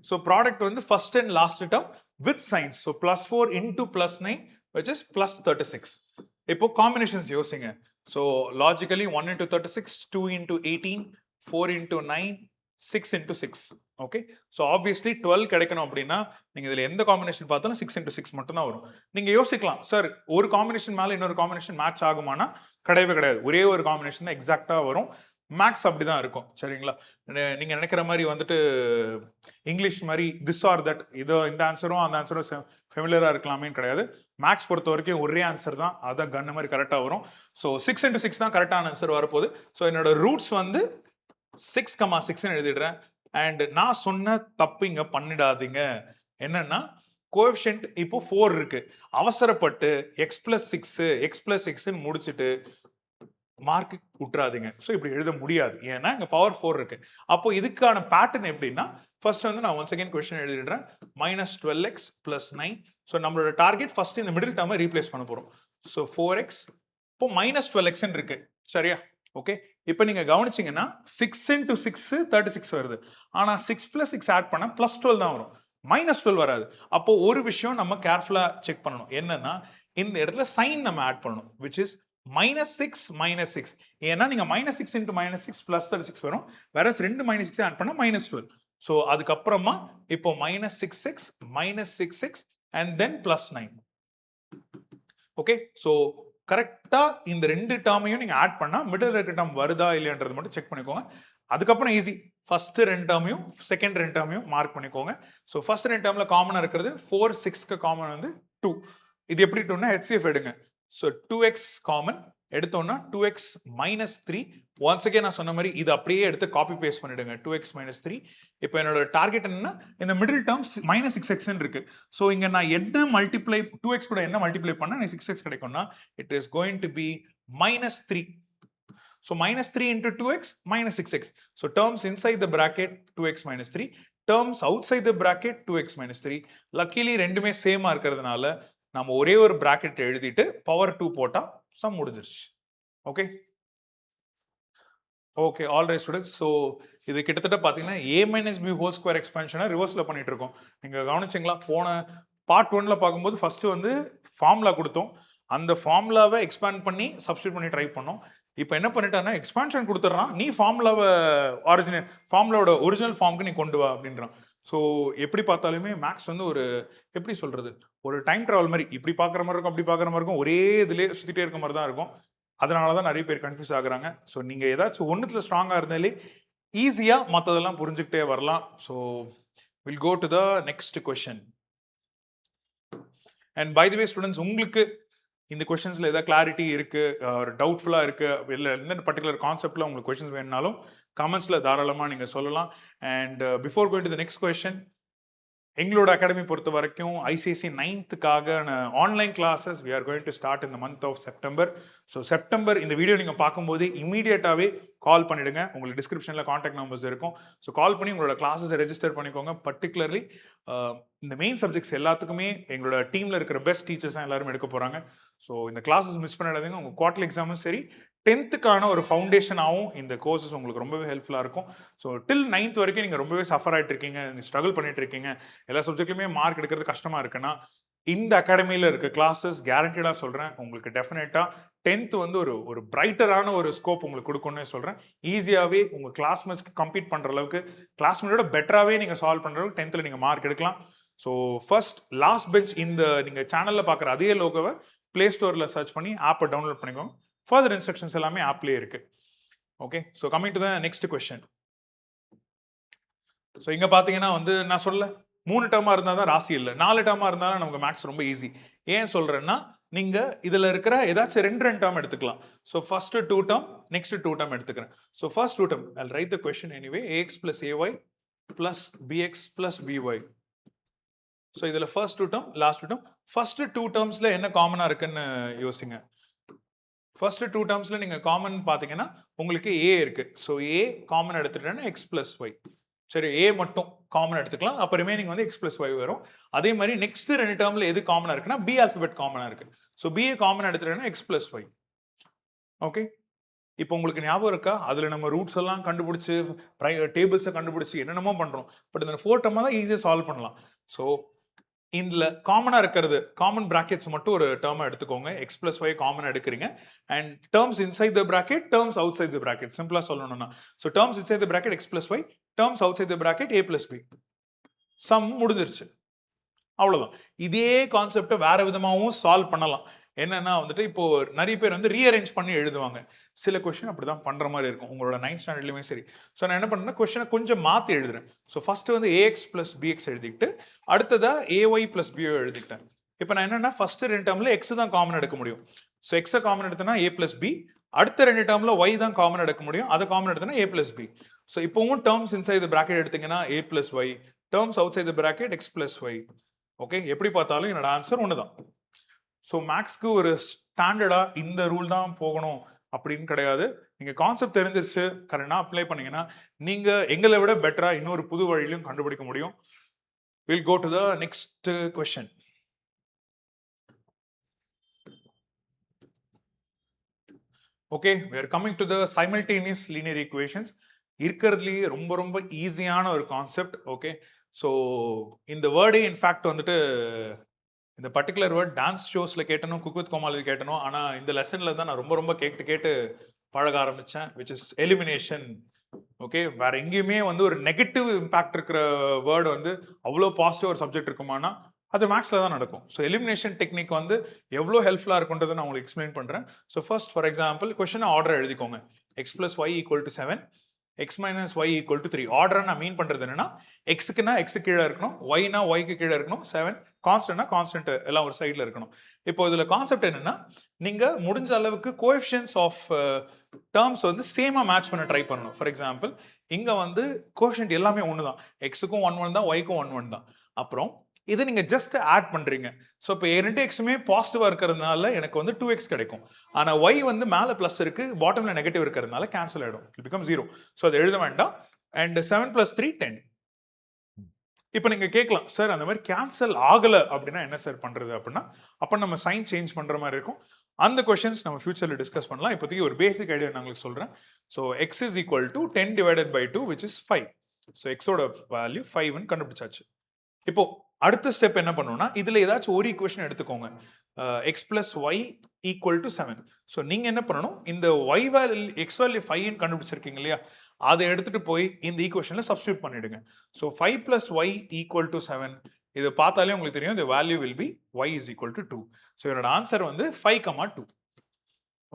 A: ஸோ ப்ராடக்ட் வந்து first and last term with science. So +4 into +9 which is +36. இப்போ காம்பினேஷன்ஸ் யோசிங்க. So logically 1 into 36, 2 into 18, 4 into 9, 6 into 6. Okay, so obviously 12 கிடைக்கணும் அப்படின்னா நீங்க இதுல எந்த காம்பினேஷன் பார்த்தாலும் 6 into 6 மட்டும் தான் வரும். நீங்க யோசிக்கலாம், சார் ஒரு காம்பினேஷன் மேல இன்னொரு காம்பினேஷன் மேட்ச் ஆகுமானா கிடையவே கிடையாது. ஒரே ஒரு காம்பினேஷன் தான் எக்ஸாக்டா வரும். மேக்ஸ் அப்படிதான் இருக்கும், சரிங்களா? நீங்க நினைக்கிற மாதிரி வந்துட்டு இங்கிலீஷ் மாதிரி திஸ் ஆர் தட், இதோ இந்த ஆன்சரும் அந்த ஆன்சரும் ஃபெமிலியரா இருக்கலாமே கிடையாது. மேக்ஸ் பொறுத்த வரைக்கும் ஒரே ஆன்சர் தான், அதான் கண்ணு மாதிரி கரெக்டா வரும். ஸோ 6 into 6 தான் கரெக்டான ஆன்சர் வரப்போகுது. ஸோ என்னோட ரூட்ஸ் வந்து 6,6 எழுதிடுறேன். அண்ட் நான் சொன்ன தப்பு இங்க பண்ணிடாதீங்க. என்னன்னா, கோஎஃபிஷியன்ட் இப்போ 4 இருக்கு, அவசரப்பட்டு x + 6 x + 6 முடிச்சிட்டு மார்க் விட்டுறாதீங்க. ஸோ இப்படி எழுத முடியாது, ஏன்னா இங்க பவர் 4 இருக்கு. அப்போ இதுக்கான பேட்டர்ன் எப்படின்னா, ஃபர்ஸ்ட் வந்து நான் ஒன்ஸ் அகைன் क्वेश्चन எழுதிடுறேன். -12x + 9. ஸோ நம்மளோட டார்கெட் ஃபர்ஸ்ட் இந்த மிடில் டேர்மை ரீப்ளேஸ் பண்ண போறோம். ஸோ 4x, இப்போ -12x இருக்கு, சரியா? ஓகே, இப்போ நீங்க கவனிச்சீங்கன்னா 6 into 6 36 வருது. ஆனா 6 + 6 ஆட் பண்ணா +12 தான் வரும், -12 வராது. அப்போ ஒரு விஷயம் நம்ம கேர்ஃபுல்லா செக் பண்ணணும். என்னன்னா, இந்த இடத்துல சைன் நம்ம ஆட் பண்ணணும், which is -6 -6. ஏன்னா நீங்க -6 into -6 +36 வரும். வேற 2 -6 ஆட் பண்ணா -12. ஸோ அதுக்கப்புறமா இப்போ -66 -66 and then +9. ஓகே, ஸோ கரெக்டாக இந்த 2 டேர்மையும் நீங்கள் ஆட் பண்ணால் மிடில் இருக்க டேர்ம் வருதா இல்லையன்றது மட்டும் செக் பண்ணிக்கோங்க. அதுக்கப்புறம் ஈஸி. ஃபர்ஸ்ட் 2 டேர்மையும் செகண்ட் 2 டேர்மையும் மார்க் பண்ணிக்கோங்க. ஸோ ஃபர்ஸ்ட் 2 டேர்மில் காமனாக இருக்கிறது 4, 6க்கு காமன் வந்து 2. இது எப்படி 2னா HCF எடுங்க. ஸோ 2x காமன் எடுத்தோம்னா 2x minus 3. ஒன்ஸ் அகேன் நான் சொன்ன மாதிரி இது அப்படியே எடுத்து காப்பி பேஸ்ட் பண்ணிடுங்க. 2x minus 3. இப்போ என்னோட டார்கெட் என்னன்னா இந்த மிடில் டேர்ம்ஸ் minus 6x இருக்கு. ஸோ இங்க நான் என்ன மல்டிப்ளை 2x கூட என்ன மல்டிப்ளை பண்ணா எனக்கு 6x கிடைக்கும்னா it is going to be minus 3. So minus 3 into 2x minus 6x. So terms inside the bracket 2x minus 3. Terms outside the bracket 2x minus 3. Luckily ரெண்டுமே சேமா இருக்கிறதுனால நம்ம ஒரே ஒரு பிராக்கெட் எழுதிட்டு பவர் 2 போட்டா சம் முடிஞ்சிருச்சு. Okay okay all right students. So இது கிட்டத்தட்ட பார்த்தீங்கன்னா a minus B whole square எக்ஸ்பென்ஷனை ரிவர்ஸில் பண்ணிட்டு இருக்கோம். நீங்கள் கவனிச்சிங்களா? போன பார்ட் 1ல பார்க்கும்போது ஃபர்ஸ்ட் வந்து ஃபார்முலா கொடுத்தோம். அந்த ஃபார்முலாவை எக்ஸ்பேண்ட் பண்ணி சப்ஸ்டியூட் பண்ணி ட்ரை பண்ணோம். இப்போ என்ன பண்ணிட்டான்னா எக்ஸ்பான்ஷன் கொடுத்துட்றான், நீ ஃபார்முலாவை ஃபார்முலாவோட ஒரிஜினல் ஃபார்முக்கு நீ கொண்டு வா அப்படின்றான். ஸோ எப்படி பார்த்தாலுமே மேக்ஸ் வந்து ஒரு எப்படி சொல்றது, ஒரு டைம் ட்ராவல் மாதிரி. இப்படி பார்க்குற மாதிரி இருக்கும், அப்படி பார்க்குற மாதிரி இருக்கும், ஒரே இதுலேயே சுற்றிட்டே இருக்க மாதிரி தான் இருக்கும். அதனால தான் நிறைய பேர் கன்ஃபியூஸ் ஆகுறாங்க. ஸோ நீங்கள் ஏதாச்சும் ஒன்றுத்துல ஸ்ட்ராங்காக இருந்தாலே ஈஸியாக மற்றதெல்லாம் புரிஞ்சுக்கிட்டே வரலாம். So will go to the next question. And by the way students, உங்களுக்கு இந்த கொஷின்ஸில் ஏதாவது கிளாரிட்டி இருக்குது, ஒரு டவுட்ஃபுல்லாக இருக்குது, இல்லை எந்த பர்டிகுலர் கான்செப்டில் உங்களுக்கு கொஷின்ஸ் வேணுனாலும் கமெண்ட்ஸில் தாராளமாக நீங்கள் சொல்லலாம். And before going to the next question, எங்களோட அகாடமி பொறுத்த வரைக்கும் ICIC 9th online classes we are going to start in the month of September. So September இந்த வீடியோ நீங்கள் பார்க்கும்போது இமீடியட்டாகவே கால் பண்ணிவிடுங்க. உங்களுக்கு டிஸ்கிரிப்ஷனில் காண்டாக்ட் நம்பர்ஸ் இருக்கும். ஸோ கால் பண்ணி உங்களோட கிளாஸஸை ரெஜிஸ்டர் பண்ணிக்கோங்க. பர்டிகுலர்லி இந்த மெயின் சப்ஜெக்ட்ஸ் எல்லாத்துக்குமே எங்களோட டீமில் இருக்கிற பெஸ்ட் டீச்சர்ஸாக எல்லாரும் எடுக்க போகிறாங்க. ஸோ இந்த கிளாஸஸ் மிஸ் பண்ணிடாதீங்க. உங்கள் குவார்டர்லி எக்ஸாமும் சரி, 10th ஒரு ஃபவுண்டேஷனாகவும் இந்த கோர்சஸ் உங்களுக்கு ரொம்பவே ஹெல்ப்ஃபுல்லாக இருக்கும். ஸோ டில் 9th வரைக்கும் நீங்கள் ரொம்பவே சஃபர் ஆகிட்டு இருக்கீங்க, ஸ்ட்ரகிள் பண்ணிட்டு இருக்கீங்க, எல்லா சப்ஜெக்ட்லையுமே மார்க் எடுக்கிறது கஷ்டமாக இருக்குன்னா இந்த அகாடமியில் இருக்க கிளாஸஸ் கேரண்டடாக சொல்கிறேன் உங்களுக்கு டெஃபினட்டாக 10th வந்து ஒரு பிரைட்டரான ஒரு ஸ்கோப் உங்களுக்கு கொடுக்கும்னே சொல்கிறேன். ஈஸியாகவே உங்கள் கிளாஸ்மேட்ஸ்க்கு கம்பீட் பண்ணுற அளவுக்கு, கிளாஸ்மேட்டோட பெட்டராகவே நீங்கள் சால்வ் பண்ணுற அளவுக்கு 10th நீங்கள் மார்க் எடுக்கலாம். ஸோ ஃபர்ஸ்ட் லாஸ்ட் பெஞ்ச் இந்த நீங்கள் சேனலில் பார்க்குற அதே லோகோவை ப்ளே ஸ்டோரில் சர்ச் பண்ணி ஆப்பை டவுன்லோட் பண்ணிக்கோங்க. ஃபர்தர் இன்ஸ்ட்ரக்ஷன்ஸ் எல்லாமே ஆப்லேயே இருக்கு. Okay, so coming to the next question. So இங்கே பார்த்தீங்கன்னா வந்து நான் சொல்ல 3 டேர்மாக இருந்தால் தான் ராசி இல்லை, 4 டேர்மாக இருந்தாலும் நமக்கு மேக்ஸ் ரொம்ப ஈஸி. ஏன் சொல்கிறேன்னா நீங்கள் இதில் இருக்கிற ஏதாச்சும் 2 டேர்ம் எடுத்துக்கலாம். So first 2 term, next 2 term எடுத்துக்கிறேன். So first 2 term I'll write the question anyway, ax plus ay plus bx plus by. So இதில் first 2 term, last 2 term. First 2 டேர்ம்ஸில் என்ன காமனாக இருக்குன்னு யோசிங்க. ஃபர்ஸ்ட் 2 டேர்ம்ஸில் நீங்கள் காமன் பார்த்தீங்கன்னா உங்களுக்கு ஏ இருக்கு. ஸோ ஏ காமன் எடுத்துட்டேன்னா எக்ஸ் பிளஸ் ஒய். சரி, ஏ மட்டும் காமன் எடுத்துக்கலாம். அப்போ ரிமைனிங் வந்து எக்ஸ் பிளஸ் ஒய் வரும். அதே மாதிரி நெக்ஸ்ட் 2 டேர்மில் எது காமனாக இருக்குன்னா பி ஆல்ஃபபெட் காமனாக இருக்கு. ஸோ பிஏ காமன் எடுத்துட்டேன்னா எக்ஸ் பிளஸ் ஒய். ஓகே, இப்போ உங்களுக்கு ஞாபகம் இருக்கா? அதில் நம்ம ரூட்ஸ் எல்லாம் கண்டுபிடிச்சி டேபிள்ஸை கண்டுபிடிச்சி என்னென்னமோ பண்ணுறோம். பட் இந்த 4 டேர்மாக தான் ஈஸியாக சால்வ் பண்ணலாம். ஸோ இதில் காமனாக இருக்கிறது, காமன் பிராக்கெட்ஸ் மட்டும் ஒரு டேர்மாக எடுத்துக்கோங்க. எக்ஸ் பிளஸ் ஒய் காமனாக எடுக்கிறீங்க. And terms inside the bracket, terms outside the bracket. சிம்பிளாக சொல்லணும்னா, so terms inside the bracket X plus Y, terms outside the bracket A plus B. Sum முடிஞ்சிருச்சு, அவ்வளோதான். இதே கான்செப்டை வேற விதமாகவும் சால்வ் பண்ணலாம். என்னன்னா வந்துட்டு இப்போ நிறைய பேர் வந்து ரீஅரேஞ்ச் பண்ணி எழுதுவாங்க. சில கொஸ்டின் அப்படிதான் பண்ற மாதிரி இருக்கும். உங்களோட 9th ஸ்டாண்டர்ட்லயுமே சரி. ஸோ நான் என்ன பண்ணேன்னா கொஸ்டினை கொஞ்சம் மாற்றி எழுதுறேன். ஸோ ஃபர்ஸ்ட் வந்து ஏஎக்ஸ் பிளஸ் பிஎக்ஸ் எழுதிக்கிட்டு அடுத்ததா ஏஒய் பிளஸ் பிஓ எழுதிக்கிட்டேன். இப்போ நான் என்னன்னா ஃபர்ஸ்ட் 2 டேர்ம்ல எக்ஸ் தான் காமன் எடுக்க முடியும். ஸோ எக்ஸை காமன் எடுத்தேன்னா ஏ பிளஸ் பி. அடுத்த 2 டேர்ம்ல ஒய் தான் காமன் எடுக்க முடியும். அதை காமன் எடுத்தேன்னா ஏ பிளஸ் பி. ஸோ இப்போவும் டேர்ம்ஸ் இன்சைட் த பிராக்கெட் எடுத்தீங்கன்னா A plus Y, terms outside the bracket X plus y. Okay, எப்படி பார்த்தாலும் என்னோட ஆன்சர் ஒன்று தான். ஸோ மேக்ஸ்க்கு ஒரு ஸ்டாண்டர்டா இந்த ரூல் தான் போகணும் அப்படின்னு கிடையாது. நீங்க கான்செப்ட் தெரிஞ்சிருச்சு, கரெக்டாக அப்ளை பண்ணீங்கன்னா நீங்க எங்களை விட பெட்டரா இன்னொரு புது வழியிலும் கண்டுபிடிக்க முடியும். Will go to the next question. Okay, we are coming to the simultaneous linear equations. இருக்கிறதுலேயே ரொம்ப ரொம்ப ஈஸியான ஒரு கான்செப்ட். ஓகே, ஸோ இந்த வேர்டே இன்ஃபேக்ட் வந்துட்டு இந்த பர்டிகுலர் வேர்ட் டான்ஸ் ஷோஸில் கேட்டனும், குக் வித் கோமாளி கேட்டனும். ஆனால் இந்த லெசனில் தான் நான் ரொம்ப ரொம்ப கேட்டு பழக ஆரம்பித்தேன், விச் இஸ் எலிமினேஷன். ஓகே, வேற எங்கேயுமே வந்து ஒரு நெகட்டிவ் இம்பாக்ட் இருக்கிற வேர்டு வந்து அவ்வளோ பாசிட்டிவ் ஒரு சப்ஜெக்ட் இருக்குமானா அது மேக்ஸில் தான் நடக்கும். ஸோ எலிமினேஷன் டெக்னிக் வந்து எவ்வளோ ஹெல்ப்ஃபுல்லாக இருக்குன்றதை நான் உங்களுக்கு எக்ஸ்பிளைன் பண்ணுறேன். ஸோ ஃபர்ஸ்ட் ஃபார் எக்ஸாம்பிள் கொஸ்டினை ஆர்டர் எழுதிக்கோங்க. X plus Y equal to 7, X minus Y equal to 3. Order நான் மீன் பண்ணுறது என்னன்னா எக்ஸுக்குன்னா எக்ஸு கீழே இருக்கணும், ஒய்னா ஒய்க்கு கீழே இருக்கணும், 7 கான்ஸ்டன்ட்னா கான்ஸ்டன்ட் எல்லாம் ஒரு சைடில் இருக்கணும். இப்போ இதில் கான்செப்ட் என்னன்னா நீங்கள் முடிஞ்ச அளவுக்கு கோஎஃபிஷியன்ஸ் ஆஃப் டேர்ம்ஸ் வந்து சேமாக மேட்ச் பண்ண ட்ரை பண்ணணும். ஃபார் எக்ஸாம்பிள் இங்கே வந்து கோஎஃபிஷியன்ட் எல்லாமே ஒன்று தான், எக்ஸுக்கும் 1 தான், ஒய்க்கும் 1 தான். அப்புறம் இதை நீங்க ஜஸ்ட் ஆட் பண்றீங்க. ஸோ இப்போ 2 எக்ஸுமே பாசிட்டிவா இருக்கிறதுனால எனக்கு வந்து 2x கிடைக்கும். ஆனா y வந்து மேல பிளஸ் இருக்கு, பாட்டம்ல நெகட்டிவ் இருக்கிறதுனால கேன்சல் ஆயிடும். It become 0. ஸோ அதை எழுத வேண்டாம். அண்ட் 7 + 3 10. இப்போ நீங்க கேட்கலாம், சார் அந்த மாதிரி கேன்சல் ஆகல அப்படின்னா என்ன சார் பண்றது அப்படின்னா, அப்போ நம்ம சைன் சேஞ்ச் பண்ற மாதிரி இருக்கும். அந்த கொஸ்டின்ஸ் நம்ம ஃபியூச்சர்ல டிஸ்கஸ் பண்ணலாம். இப்போதைக்கு ஒரு பேசிக் ஐடியா நான் உங்களுக்கு சொல்றேன். So x is equal to 10 divided by 2 which is 5. So எக்ஸோட வேல்யூ 5ன்னு கண்டுபிடிச்சாச்சு. இப்போ அடுத்த ஸ்டெப் என்ன பண்ணணும்னா இதுல ஏதாச்சும் ஒரு ஈக்குவேஷன் எடுத்துக்கோங்க. X plus Y equal to 7. So நீங்க என்ன பண்ணணும், இந்த ஒய் வேல்யூ எக்ஸ் வேல்யூ 5ன்னு கண்டுபிடிச்சிருக்கீங்க இல்லையா, அதை எடுத்துட்டு போய் இந்த ஈக்குவேஷன்ல சப்ஸ்டியூட் பண்ணிடுங்க. So 5 + y equal to 7. இதை பார்த்தாலே உங்களுக்கு தெரியும் இந்த value will be y is equal to 2. So என்னோட ஆன்சர் வந்து 5, 2.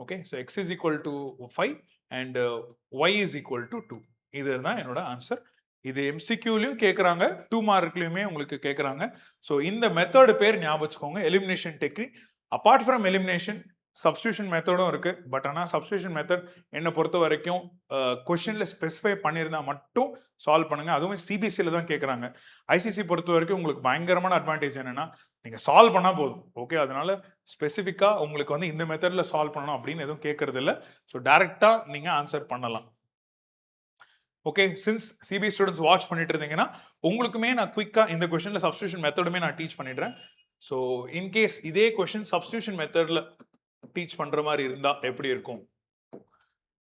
A: Okay, so x is equal to 5 and y is equal to 2. இதுதான் என்னோட ஆன்சர். இது எம்சிக்யூலையும் கேட்குறாங்க, 2 மார்க்லையுமே உங்களுக்கு கேட்குறாங்க. ஸோ இந்த மெத்தடு பேர் ஞாபகம் வச்சுக்கோங்க, elimination technique. Apart from elimination substitution மெத்தடும் இருக்கு. பட் ஆனால் சப்ஸ்டியூஷன் மெத்தட் என்னை பொறுத்த வரைக்கும் கொஸ்டின்ல ஸ்பெசிஃபை பண்ணியிருந்தா மட்டும் சால்வ் பண்ணுங்க. அதுவும் சிபிஎஸ்சியில் தான் கேட்குறாங்க. ஐசிசி பொறுத்த வரைக்கும் உங்களுக்கு பயங்கரமான அட்வான்டேஜ் என்னன்னா நீங்க சால்வ் பண்ணா போதும். ஓகே, அதனால ஸ்பெசிஃபிக்கா உங்களுக்கு வந்து இந்த மெத்தட்ல சால்வ் பண்ணணும் அப்படின்னு எதுவும் கேட்கறது இல்லை. ஸோ டைரக்டா நீங்க ஆன்சர் பண்ணலாம். Okay, since CBS students watch பண்ணிட்டு இருந்தீங்கன்னா உங்களுக்குமே நான் குயிக்கா இந்த கொஸ்டின்ல சப்ஸ்டியூஷன் மெத்தடுமே நான் டீச் பண்ணிடுறேன். ஸோ இன்கேஸ் இதே கொஸ்டின் சப்ஸ்டியூஷன் மெத்தட்ல டீச் பண்ற மாதிரி இருந்தா எப்படி இருக்கும்,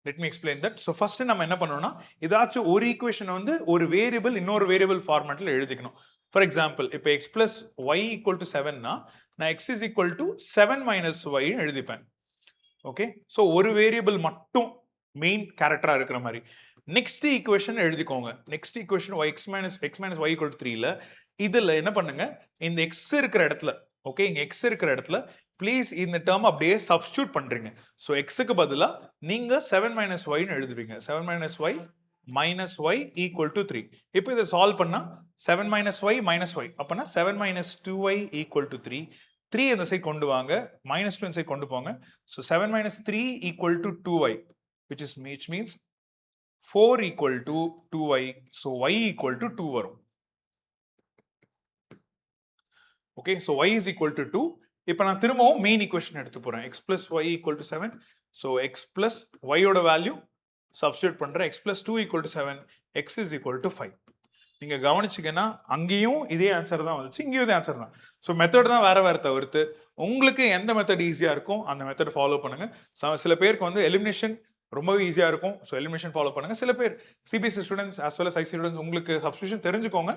A: let me explain that. So first நம்ம என்ன பண்ணணும்னா ஏதாச்சும் ஒரு ஈக்குவேஷன் வந்து ஒரு வேரியபிள் இன்னொரு வேரியபிள் ஃபார்மேட்ல எழுதிக்கணும். ஃபார் எக்ஸாம்பிள் இப்போ x plus Y equal to 7னா நான் x is equal to 7 minus y எழுதிப்பேன். ஓகே, ஸோ ஒரு வேரியபிள் மட்டும் மெயின் கேரக்டரா இருக்கிற மாதிரி. நெக்ஸ்ட் ஈக்குவேஷன் எழுதிக்கோங்க. Next equation x minus y equal to 3ல இதுல என்ன பண்ணுங்க, இந்த x இருக்கிற இடத்துல, ஓகே, இங்க x இருக்கிற இடத்துல ப்ளீஸ் இந்த டேர்ம் அப்படியே சப்ஸ்டியூட் பண்றீங்க. ஸோ எக்ஸுக்கு பதிலா நீங்க 7 minus y ன்னு எழுதுவீங்க. 7 minus y minus y equal to 3. இப்போ இதை சால்வ் பண்ணா 7 minus y minus y அப்பனா 7 minus 2y equal to 3. 3 இந்த சைடு கொண்டு வாங்க, -2 இந்த சைடு கொண்டு போங்க. So 7 minus 3 equal to 2y which means 4 equal to 2y. So y equal to 2 வரும். Okay, so y is equal to 2. இப்போ நான் திரும்பவும் மெயின் ஈக்குவேஷன் எடுத்து போறேன். x plus y equal to 7. So x plus y ஓட வேல்யூ சப்ஸ்டிட்யூட் பண்றேன். x plus 2 equal to 7, x is equal to 5. நீங்க கவனிச்சீங்கன்னா அங்கேயும் இதே ஆன்சர் தான் வந்துச்சு, இங்கேயும் இதே ஆன்சர் தான். ஸோ மெத்தட் தான் வேற தவிர்த்து உங்களுக்கு எந்த மெத்தட் ஈஸியா இருக்கும் அந்த மெத்தட் ஃபாலோ பண்ணுங்க. சில பேருக்கு வந்து எலிமினேஷன் ரொம்பவே ஈஸியா இருக்கும். ஸோ எலிமினேஷன் ஃபாலோ பண்ணுங்க. சில பேர் CBSE students as well as IC students உங்களுக்கு சப்ஸ்டியூஷன் தெரிஞ்சுக்கோங்க.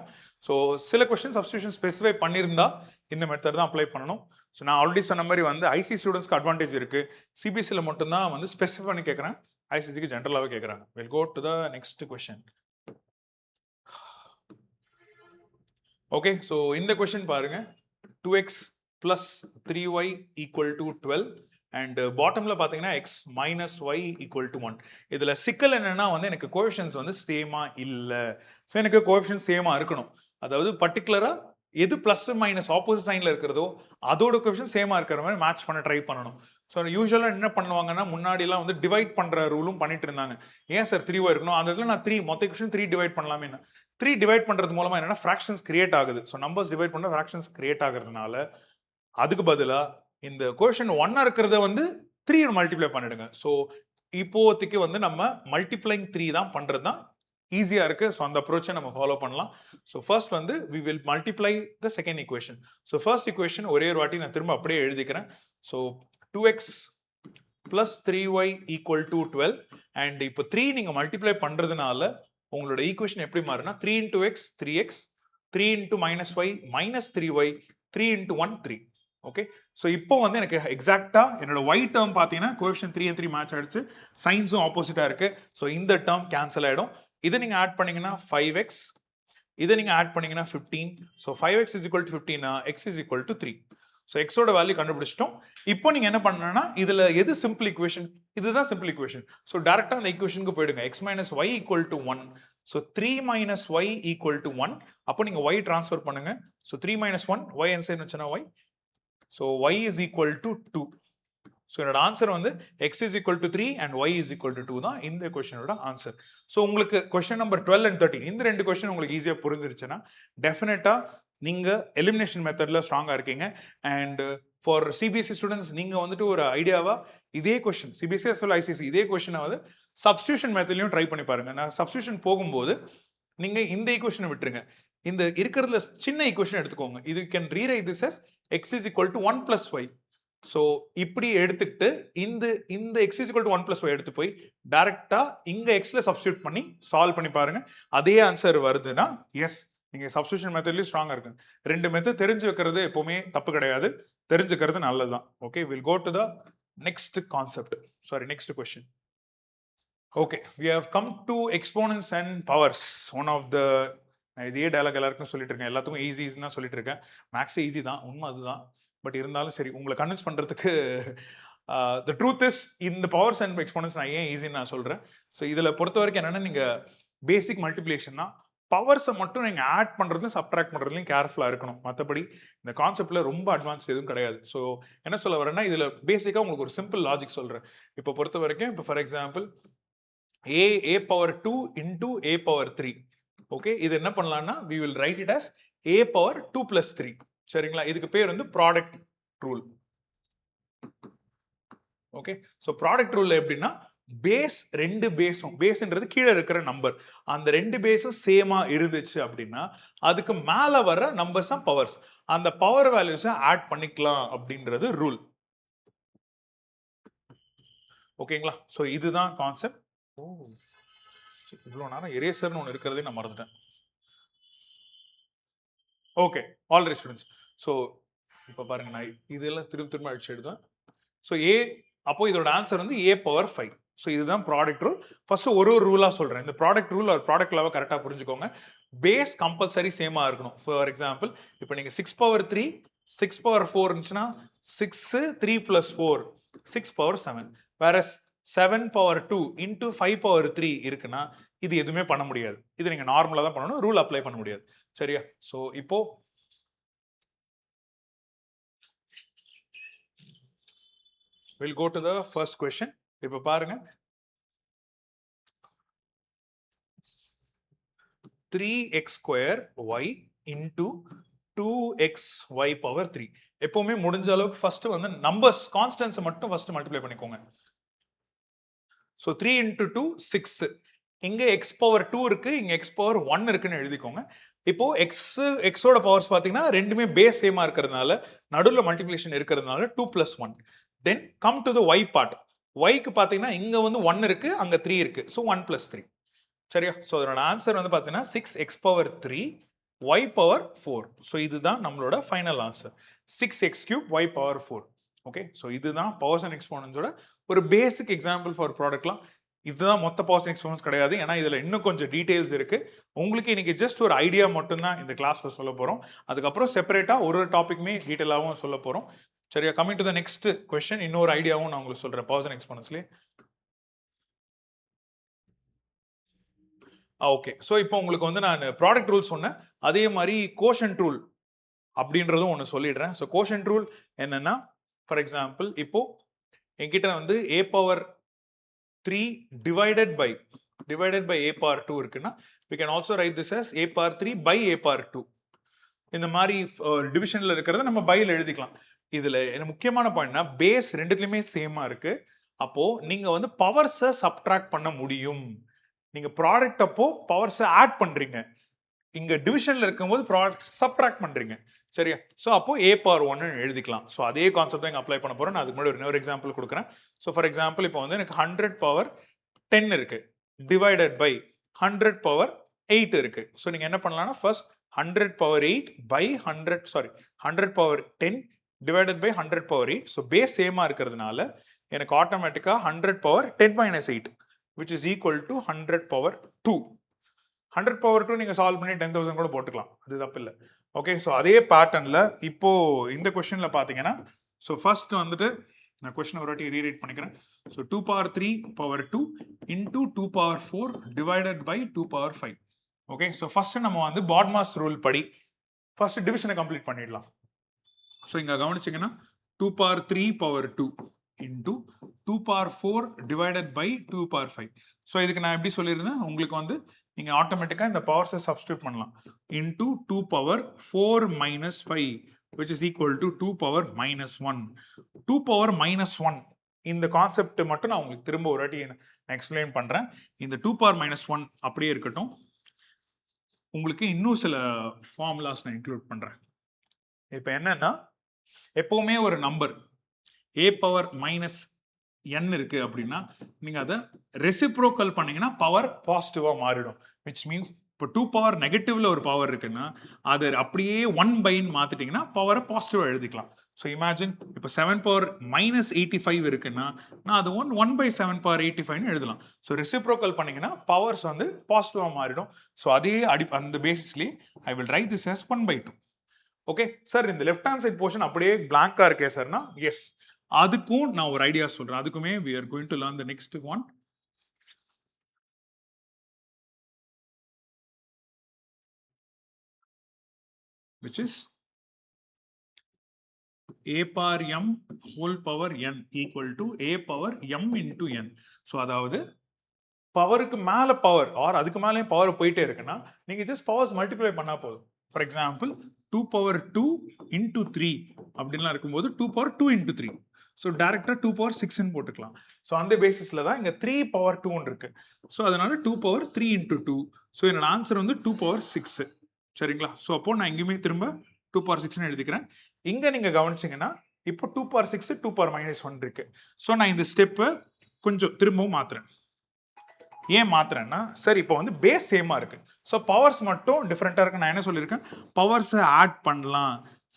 A: ஸோ சில கொஸ்டின் சப்ஸ்டியூஷன் ஸ்பெசிஃபை பண்ணியிருந்தா இந்த மெத்தட் தான் அப்ளை பண்ணணும். ஸோ நான் ஆல்ரெடி சொன்ன மாதிரி வந்து ஐசி ஸ்டூடெண்ட்ஸ்க்கு அட்வான்டேஜ் இருக்கு. சிபிஎஸ்சியில் மட்டும்தான் வந்து ஸ்பெசிஃபை பண்ணி கேட்குறேன், ஐசிசிக்கு ஜென்ரலாகவே கேட்குறாங்க. Will go to the next question. Okay, so இந்த கொஸ்டின் பாருங்க, 2x plus 3y equal to 12 and பாட்டம்ல பாத்தீங்கன்னா x minus y equal to 1. இதுல சிக்கல் என்னன்னா வந்து எனக்கு கோஎஃபிஷியன்ட்ஸ் வந்து சேமா இல்ல. ஸோ எனக்கு கோஎஃபிஷியன்ட் சேமா இருக்கணும். அதாவது பர்டிகுலரா எது பிளஸ் மைனஸ் ஆப்போசிட் சைன்ல இருக்கிறதோ அதோட கோஎஃபிஷியன்ட் சேமா இருக்கிற மாதிரி மேட்ச் பண்ண ட்ரை பண்ணணும். ஸோ யூஸ்வலா என்ன பண்ணுவாங்கன்னா முன்னாடி எல்லாம் வந்து டிவைட் பண்ற ரூலும் பண்ணிட்டு இருந்தாங்க. ஏன் சார் 3y இருக்கணும், அந்த இடத்துல நான் 3 மொத்த கொஸ்டின் 3 டிவைட் பண்ணலாமே. 3 டிவைட் பண்றது மூலமா என்னன்னா ஃபிராக்ஷன்ஸ் கிரியேட் ஆகுது. ஸோ நம்பர்ஸ் டிவைட் பண்ண ஃபிராக்ஷன்ஸ் கிரியேட் ஆகுறதுனால அதுக்கு பதிலா இந்த கோஎஃபிஷியன்ட் 1 இருக்கிறத வந்து 3 மல்டிப்ளை பண்ணிடுங்க. ஸோ இப்போதைக்கு வந்து நம்ம மல்டிப்ளைங் 3 தான் பண்றது தான் ஈஸியா இருக்கு. ஸோ அந்த அப்ரோச்சை நம்ம ஃபாலோ பண்ணலாம். ஸோ ஃபர்ஸ்ட் வந்து we will multiply the second equation. So first equation ஒரே ஒரு வாட்டி நான் திரும்ப அப்படியே எழுதிக்கிறேன். So 2x plus 3y equal to 12 and இப்போ 3 நீங்க மல்டிப்ளை பண்றதுனால உங்களோட ஈக்குவேஷன் எப்படி மாறுனா 3 into x 3x, 3 into minus y minus 3y, 3 into 1 3. Okay, so இப்போ வந்து எனக்கு எக்ஸாக்டா என்னோட y டேர்ம் பார்த்தீங்கன்னா கோஎஃபிஷியன்ட் 3 and 3 மேட்ச் ஆயிடுச்சு, சைன்ஸும் ஆப்போசிட்டா இருக்கு. ஸோ இந்த டேர்ம் கேன்சல் ஆயிடும். இதை நீங்க ஆட் பண்ணீங்கன்னா 5x இதை நீங்கள் ஆட் பண்ணீங்கன்னா 15. So 5x is equal to 15, x is equal to 3. So எக்ஸோட வேல்யூ கண்டுபிடிச்சிட்டோம். இப்போ நீங்கள் என்ன பண்ணணும்னா இதில் எது சிம்பிள் ஈக்குவேஷன், இதுதான் சிம்பிள் ஈக்குவேஷன். ஸோ டேரெக்டாக அந்த ஈக்குவேஷனுக்கு போயிடுங்க. x minus Y equal to 1. So 3 minus Y equal to 1. அப்போ நீங்கள் ஒய் ட்ரான்ஸ்ஃபர் பண்ணுங்க. ஸோ 3 மைனஸ் 1 ஒய் ஆன்சர் வச்சுன்னா y. So y is equal to 2. So என்னோட ஆன்சர் வந்து x is equal to 3 and y is equal to 2 தான் இந்த கொஸ்டினோட ஆன்சர். ஸோ உங்களுக்கு கொஸ்டின் நம்பர் 12 and 13 இந்த ரெண்டு கொஸ்டின் உங்களுக்கு ஈஸியாக புரிஞ்சிருச்சுன்னா டெஃபினட்டா நீங்க எலிமினேஷன் மெத்தட்ல ஸ்ட்ராங்கா இருக்கீங்க. அண்ட் ஃபார் சிபிஎஸ்சி ஸ்டூடெண்ட்ஸ் நீங்க வந்துட்டு ஒரு ஐடியாவா இதே question CBSE as well ICC இதே கொஸ்டினை வந்து சப்ஸ்டியூஷன் மெத்தட்லையும் ட்ரை பண்ணி பாருங்க. நான் சப்ஸ்டியூஷன் போகும்போது நீங்க இந்த ஈக்குவேஷனை விட்டுருங்க, இந்த இருக்கிறதுல சின்ன ஈக்குவேஷன் எடுத்துக்கோங்க. இது can rewrite this as x is equal to 1 plus y. So இப்படி எடுத்துக்கிட்டு இந்த x is equal to 1 plus y எடுத்து போய் டைரக்டா இங்க எக்ஸ்ல சப்ஸ்டியூட் பண்ணி சால்வ் பண்ணி பாருங்க. அதே ஆன்சர் வருதுன்னா எஸ் நீங்க சப்ஸ்டியூஷன் மெத்தட்லயும் ஸ்ட்ராங்கா இருக்கு. ரெண்டு மெத்தட் தெரிஞ்சு வைக்கிறது எப்பவுமே தப்பு கிடையாது, தெரிஞ்சுக்கிறது நல்லதுதான். Okay, will go to the next concept. Sorry, next question. Okay, we have come to exponents and powers. One of the இதே டயலாக் எல்லாருக்கும் சொல்லிட்டு இருக்கேன், எல்லாத்துக்கும் ஈஸின்னு தான் சொல்லிட்டு இருக்கேன். மேக்ஸ் ஈஸி தான், உண்மை அதுதான். பட் இருந்தாலும் சரி, உங்களை கன்வின்ஸ் பண்றதுக்கு த ட்ரூத் இஸ் இந்த பவர்ஸ் அண்ட் எக்ஸ்போனன்ஸ் நான் ஏன் ஈஸின்னு நான் சொல்றேன். ஸோ இதுல பொறுத்த வரைக்கும் என்னன்னா, நீங்க பேசிக் மல்டிப்ளிகேஷன் தான், பவர்ஸை மட்டும் நீங்க ஆட் பண்றதுலையும் சப்ட்ராக்ட் பண்றதுலையும் கேர்ஃபுல்லா இருக்கணும். மற்றபடி இந்த கான்செப்ட்ல ரொம்ப அட்வான்ஸ் எதுவும் கிடையாது. ஸோ என்ன சொல்ல வரேன்னா, இதுல பேசிக்கா உங்களுக்கு ஒரு சிம்பிள் லாஜிக் சொல்றேன். இப்போ பொறுத்த வரைக்கும் இப்போ for example a power 2 into a power 3. Okay, இது என்ன பண்ணலாம்னா we will write it as a power 2 plus 3. சரிங்களா, இதுக்கு பேர் வந்து product rule. Okay, so product rule எப்படின்னா, பேஸ் ரெண்டு பேஸும், பேஸ்ன்றது கீழே இருக்கிற நம்பர், அந்த ரெண்டு பேஸும் சேமா இருந்துச்சு அப்படின்னா அதுக்கு மேல வர நம்பர்ஸ் தான் பவர்ஸ், அந்த பவர் வேல்யூஸை ஆட் பண்ணிக்கலாம் அப்படின்றது ரூல். ஓகேங்களா, ஸோ இதுதான் கான்செப்ட். ஓ, இவ்வளோ நேரம் எரேசர்னு ஒன்று இருக்கிறதே நான் மறந்துட்டேன். Okay, already students. ஸோ இப்போ பாருங்க, நான் இதெல்லாம் திரும்ப அடிச்சு எடுத்தேன். ஸோ அப்போ இதோட ஆன்சர் வந்து a பவர் 5. ஸோ இதுதான் ப்ராடக்ட் ரூல். ஃபர்ஸ்ட் ஒரு ரூலா சொல்றேன். இந்த ப்ராடக்ட் ரூல் ஒரு ப்ராடக்ட் லெவல் கரெக்டாக புரிஞ்சுக்கோங்க. பேஸ் கம்பல்சரி சேமா இருக்கணும். ஃபார் எக்ஸாம்பிள் இப்போ நீங்க 6 பவர் 3 6 பவர் 4 இருந்துச்சுன்னா 6 3 plus 4 6 பவர் 7. வேற 7 பவர் 2 இன்டூ 5 பவர் 3 இருக்குன்னா இது எதுவுமே பண்ண முடியாது. இது நீங்க நார்மலா தான் பண்ணணும், ரூல் அப்ளை பண்ண முடியாது. சரியா? ஸோ இப்போ we'll go to the first question. இப்போ பாருங்க, 3x square y into 2xy power 3. எப்பவுமே முடிஞ்ச அளவுக்கு ஃபர்ஸ்ட் வந்து நம்பர்ஸ் கான்ஸ்டன்ட்ஸ் மட்டும் ஃபர்ஸ்ட் மல்டிப்ளை பண்ணிக்கோங்க. So 3 into 2 6. இங்க x பவர் 2 இருக்கு, இங்க x பவர் 1 இருக்குன்னு எழுதிக்கோங்க. இப்போ எக்ஸோட பவர்ஸ் பார்த்தீங்கன்னா ரெண்டுமே பேஸ் சேமா இருக்கிறதுனால நடுவில் மல்டிப்ளிகேஷன் இருக்கிறதுனால 2 plus 1. Then come to the y part. ஒய்க்கு பார்த்தீங்கன்னா இங்க வந்து 1 இருக்கு, அங்க 3 இருக்கு. So 1 plus 3. சரியா? ஸோ அதோட ஆன்சர் வந்து பார்த்தீங்கன்னா 6x power 3 y power 4. So இதுதான் நம்மளோட final answer, 6x cube y power 4. Okay, so இதுதான் பவர்ஸ் அண்ட் எக்ஸ்போனன்ஸோட ஒரு பேசிக் எக்ஸாம்பிள் ஃபார் ப்ராடக்ட்லாம். இதுதான் மொத்த பவர்ஸ் அண்ட் எக்ஸ்போனன்ஸ் கிடையாது, ஏன்னா இதுல இன்னும் கொஞ்சம் டீடைல்ஸ் இருக்கு. உங்களுக்கு இன்னைக்கு ஜஸ்ட் ஒரு ஐடியா மட்டும்தான் இந்த கிளாஸ்ல சொல்ல போறோம். அதுக்கப்புறம் செப்பரேட்டா ஒரு டாபிக்மே டீட்டெயிலாகவும் சொல்ல போறோம். சரியா? Coming to the next question, இன்னொரு ஐடியாவும் நான் உங்களுக்கு சொல்றேன் பவர்ஸ் அண்ட் எக்ஸ்போனன்ஸ்லயே. ஓகே, ஸோ இப்போ உங்களுக்கு வந்து நான் ப்ராடக்ட் ரூல் சொன்னேன், அதே மாதிரி கோஷன்ட் ரூல் அப்படின்றதும் ஒன்று சொல்லிடுறேன். ஸோ கோஷன்ட் ரூல் என்னன்னா, ஃபார் எக்ஸாம்பிள் இப்போ என்கிட்ட வந்து a power 3 divided by a power 2 இருக்குன்னா we can also write this as a power 3 by a power 2. இந்த மாதிரி டிவிஷன்ல இருக்கிறத நம்ம பைல எழுதிக்கலாம். இதுல என்ன முக்கியமான பாயிண்ட்னா, பேஸ் ரெண்டுத்துலயுமே சேமா இருக்கு. அப்போ நீங்க வந்து பவர்ஸை சப்ட்ராக்ட் பண்ண முடியும். நீங்க ப்ராடக்ட் அப்போ பவர்ஸை ஆட் பண்றீங்க, இங்க டிவிஷன்ல இருக்கும்போது ப்ராடக்ட் சப்ட்ராக்ட் பண்றீங்க. சரியா? ஸோ அப்போ a பவர் 1 எழுதிக்கலாம். ஸோ அதே கான்செப்ட் தான் இங்க அப்ளை பண்ண போறேன். நான் அதுக்கு முன்னாடி இன்னொரு எக்ஸாம்பிள் கொடுக்குறேன். ஸோ ஃபார் எக்ஸாம்பிள் இப்போ வந்து எனக்கு 100 பவர் 10 இருக்கு, டிவைடட் பை 100 பவர் 8 இருக்கு. ஸோ நீங்க என்ன பண்ணலாம்னா, first 100 power 8 by 100 power 10 divided by 100 power 8. So base சேமா இருக்கிறதுனால எனக்கு ஆட்டோமேட்டிக்கா 100 power 10 minus 8 which is equal to 100 power 2. 100 power 2 நீங்க சால்வ் பண்ணி 10,000 கூட போட்டுக்கலாம், அது தப்பு இல்லை. ஓகே, ஸோ அதே பேட்டர்ன்ல இப்போ இந்த கொஸ்டின்ல பாத்தீங்கன்னா, ஸோ ஃபர்ஸ்ட் வந்துட்டு நான் கொஸ்டின் ஒரு வாட்டி ரீரைட் பண்ணிக்கிறேன். ஸோ 2 பவர் 3 பவர் 2 இன்டூ 2 power 4 divided by 2 power 5. Okay, so first நம்ம வந்து பாட்மாஸ் ரூல் படி ஃபர்ஸ்ட் டிவிஷனை கம்ப்ளீட் பண்ணிடலாம். ஸோ இங்க கவனிச்சிங்கன்னா 2 பவர் 3 பவர் 2 இன்டூ 2 power 4 divided by 2 power 5. So இதுக்கு நான் எப்படி சொல்லியிருந்தேன், உங்களுக்கு வந்து நீங்க ஆட்டோமேட்டிக்கா இந்த பவர்ஸை சப்ஸ்டியூட் பண்ணலாம். Into 2 power 4 minus 5 which is equal to 2 power minus 1. 2 power minus 1 இந்த கான்செப்ட் மட்டும் நான் உங்களுக்கு திரும்ப ஒரு வாட்டி நான் எக்ஸ்பிளைன் பண்றேன். இந்த 2 power minus 1 அப்படியே இருக்கட்டும். உங்களுக்கு இன்னும் சில ஃபார்முலாஸ் நான் இன்க்ளூட் பண்றேன். இப்போ என்னன்னா, எப்பவுமே ஒரு number a power minus n இருக்கு அப்படின்னா நீங்க அதை ரெசிப்ரோக்கல் பண்ணீங்கன்னா பவர் பாசிட்டிவா மாறிடும். விச் மீன்ஸ் இப்போ 2 பவர் நெகட்டிவ்ல ஒரு பவர் இருக்குன்னா அது அப்படியே 1 பைன்னு மாத்திட்டீங்கன்னா பவரை பாசிட்டிவா எழுதிக்கலாம். ஸோ இமேஜின் இப்போ 7 பவர் மைனஸ் 85 இருக்குன்னா நான் அது 1 by 7 பவர் 85ன்னு எழுதலாம். ஸோ ரெசிப்ரோக்கல் பண்ணீங்கன்னா பவர்ஸ் வந்து பாசிட்டிவா மாறிடும். ஸோ அதே அந்த basically I will write this as 1 by 2. Okay sir, இந்த லெஃப்ட் ஹேண்ட் சைட் போர்ஷன் அப்படியே பிளாங்கா இருக்கே சார்னா, எஸ், அதுக்கும் நான் ஒரு ஐடியா சொல்றேன். அதுக்குமே we are going to learn the next one. Which is a power m whole power n equal to a power m into n. So அதாவது பவருக்கு மேல பவர் ஆர் அதுக்கு மேலே பவர் போயிட்டே இருக்குன்னா நீங்க ஜஸ்ட் பவர்ஸ் மல்டிப்ளை பண்ணா போதும். ஃபார் எக்ஸாம்பிள் 2 பவர் 2 இன்டூ 3 அப்படின்லாம் இருக்கும்போது 2 பவர் 2 இன்டூ 3. ஸோ டேரக்டா 2 பவர் 6ன்னு போட்டுக்கலாம். ஸோ அந்த பேசிஸ்ல தான் இங்க 3 பவர் 2 இருக்கு. ஸோ அதனால 2 பவர் 3 இன்டூ 2. ஸோ என்னோட ஆன்சர் வந்து 2 பவர் 6. சரிங்களா? ஸோ அப்போ நான் எங்கேயுமே திரும்ப 2 பவர் 6ன்னு எழுதிக்கிறேன். இங்க நீங்க கவனிச்சீங்கன்னா இப்போ 2 பவர் 6 2 பவர் மைனஸ் 1 இருக்கு. ஸோ நான் இந்த ஸ்டெப்பை கொஞ்சம் திரும்பவும் மாத்துறேன். ஏன் மாத்துறேன்னா, சார் இப்போ வந்து பேஸ் சேமா இருக்கு. ஸோ பவர்ஸ் மட்டும் டிஃப்ரெண்டா இருக்கு. நான் என்ன சொல்லியிருக்கேன், பவர்ஸை ஆட் பண்ணலாம்.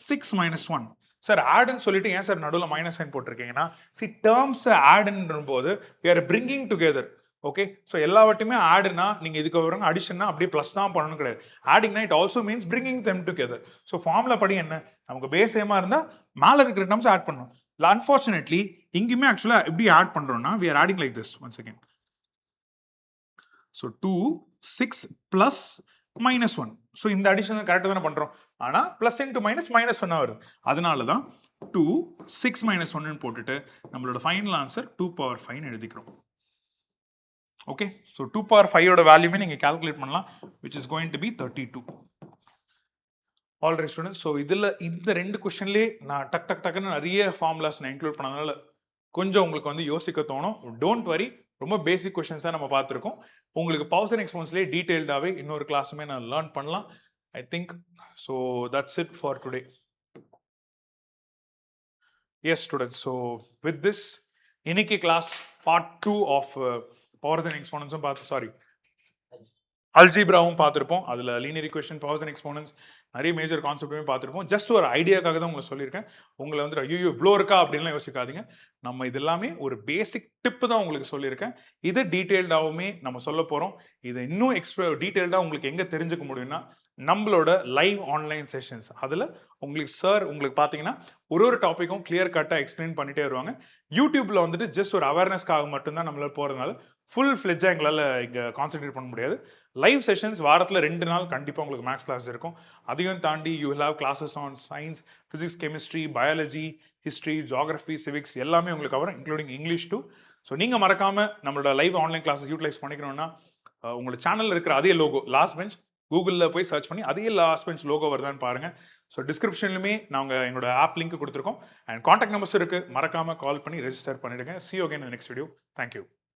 A: 6 மைனஸ் 1 சார் ஆடுன்னு சொல்லிட்டு ஏன் சார் நடுவில் மைனஸ் சைன் போட்டிருக்கீங்கன்னா, சி டேர்ம்ஸ் ஆடுன்ற போது we are bringing together. Okay, so எல்லாவற்றுமே ஆடுனா நீங்க இதுக்கு வரும் அடிஷன்னா அப்படியே ப்ளஸ் தான் பண்ணணும் கிடையாது. ஆடிங்னா it also means bringing them together. So formula படி என்ன, நமக்கு பேஸ் சேமா இருந்தா மேல இருக்கிற டேர்ம்ஸ் ஆட் பண்ணணும். அன்ஃபார்ச்சுனேட்லி இங்கேயுமே ஆக்சுவலா எப்படி ஆட் பண்றோம்னா we are adding like this. once again. So 2, 6 plus minus 1. So இந்த அடிஷன் கரெக்டாக தானே பண்றோம். ஆனா பிளஸ் இன்டு மைனஸ் மைனஸ் 1 வருது. அதனால தான் 2, 6 minus 1 போட்டுட்டு நம்மளோட ஃபைனல் ஆன்சர் 2 பவர் 5 எழுதிக்கிறோம். ஓகே, ஸோ 2 பவர் 5ஓட வேல்யூமே நீங்க கால்குலேட் பண்ணலாம், which is going to be 32. Alright students, so இதில் இந்த 2 கொஸ்டின்லேயே நான் டக்குன்னு நிறைய ஃபார்முலாஸ் நான் இன்க்ளூட் பண்ணதுனால கொஞ்சம் உங்களுக்கு வந்து யோசிக்க தோணும். டோன்ட் வரி, ரொம்ப பேசிக் கொஸ்டின்ஸ் தான் நம்ம பார்த்துருக்கோம். உங்களுக்கு பவர்ஸ் அண்ட் எக்ஸ்போன்ஸ்லேயே டீட்டெயில்டாகவே இன்னொரு கிளாஸுமே நான் லேர்ன் பண்ணலாம். I think so that's it for today. Yes students, so with this இன்னைக்கு class part 2 of powers and எக்ஸ்போனன்ஸும் அல்ஜிப்ராவும் பார்த்துருப்போம். அதில் linear equation, powers and exponents, நிறைய மேஜர் கான்செப்ட்டுமே பார்த்துருப்போம். ஜஸ்ட் ஒரு ஐடியாக்காக தான் உங்களுக்கு சொல்லியிருக்கேன். உங்களை வந்து ஐயோ இவ்வளோ இருக்கா அப்படின்லாம் யோசிக்காதீங்க. நம்ம இது எல்லாமே ஒரு பேசிக் டிப்பு தான் உங்களுக்கு சொல்லியிருக்கேன். இது டீட்டெயில்டாகவுமே நம்ம சொல்ல போகிறோம். இதை இன்னும் டீட்டெயில்டாக உங்களுக்கு எங்கே தெரிஞ்சுக்க முடியும்னா நம்மளோட லைவ் ஆன்லைன் செஷன்ஸ். அதில் உங்களுக்கு சார் உங்களுக்கு பார்த்தீங்கன்னா ஒரு டாப்பிக்கும் கிளியர் கட்டாக எக்ஸ்பிளைன் பண்ணிட்டே வருவாங்க. யூடியூப்ல வந்துட்டு ஜஸ்ட் ஒரு அவேர்னஸ்க்காக மட்டும்தான் நம்மளால போகிறதுனால ஃபுல் ஃப்ளெஜ்ஜாக எங்களால் இங்கே கான்சென்ட்ரேட் பண்ண முடியாது. லைவ் செஷன்ஸ் வாரத்தில் 2 நாள் கண்டிப்பாக உங்களுக்கு மேக்ஸ் கிளாஸ் இருக்கும். அதையும் தாண்டி you will have classes on science, physics, chemistry, biology, history, geography, civics எல்லாமே உங்களுக்கு கவரும், இன்க்ளூடிங் இங்கிலீஷ் டூ. ஸோ நீங்கள் மறக்காமல் நம்மளோட லைவ் ஆன்லைன் கிளாஸஸ் யூட்டிலைஸ் பண்ணிக்கணும்னா உங்களோட சேனலில் இருக்கிற அதே லோகோ லாஸ்ட் பெஞ்ச் கூகுளில் போய் சர்ச் பண்ணி அதே லாஸ்ட் பெஞ்ச் லோகோ வருதான்னு பாருங்கள். ஸோ டிஸ்கிரிப்ஷன்லையுமே நாங்கள் எங்களோட ஆப் லிங்க் கொடுத்துருக்கோம். அண்ட் கான்டாக்ட் நம்பர்ஸ் இருக்குது, மறக்காமல் கால் பண்ணி ரெஜிஸ்டர் பண்ணிவிடுங்க. See you again in the next video. Thank you.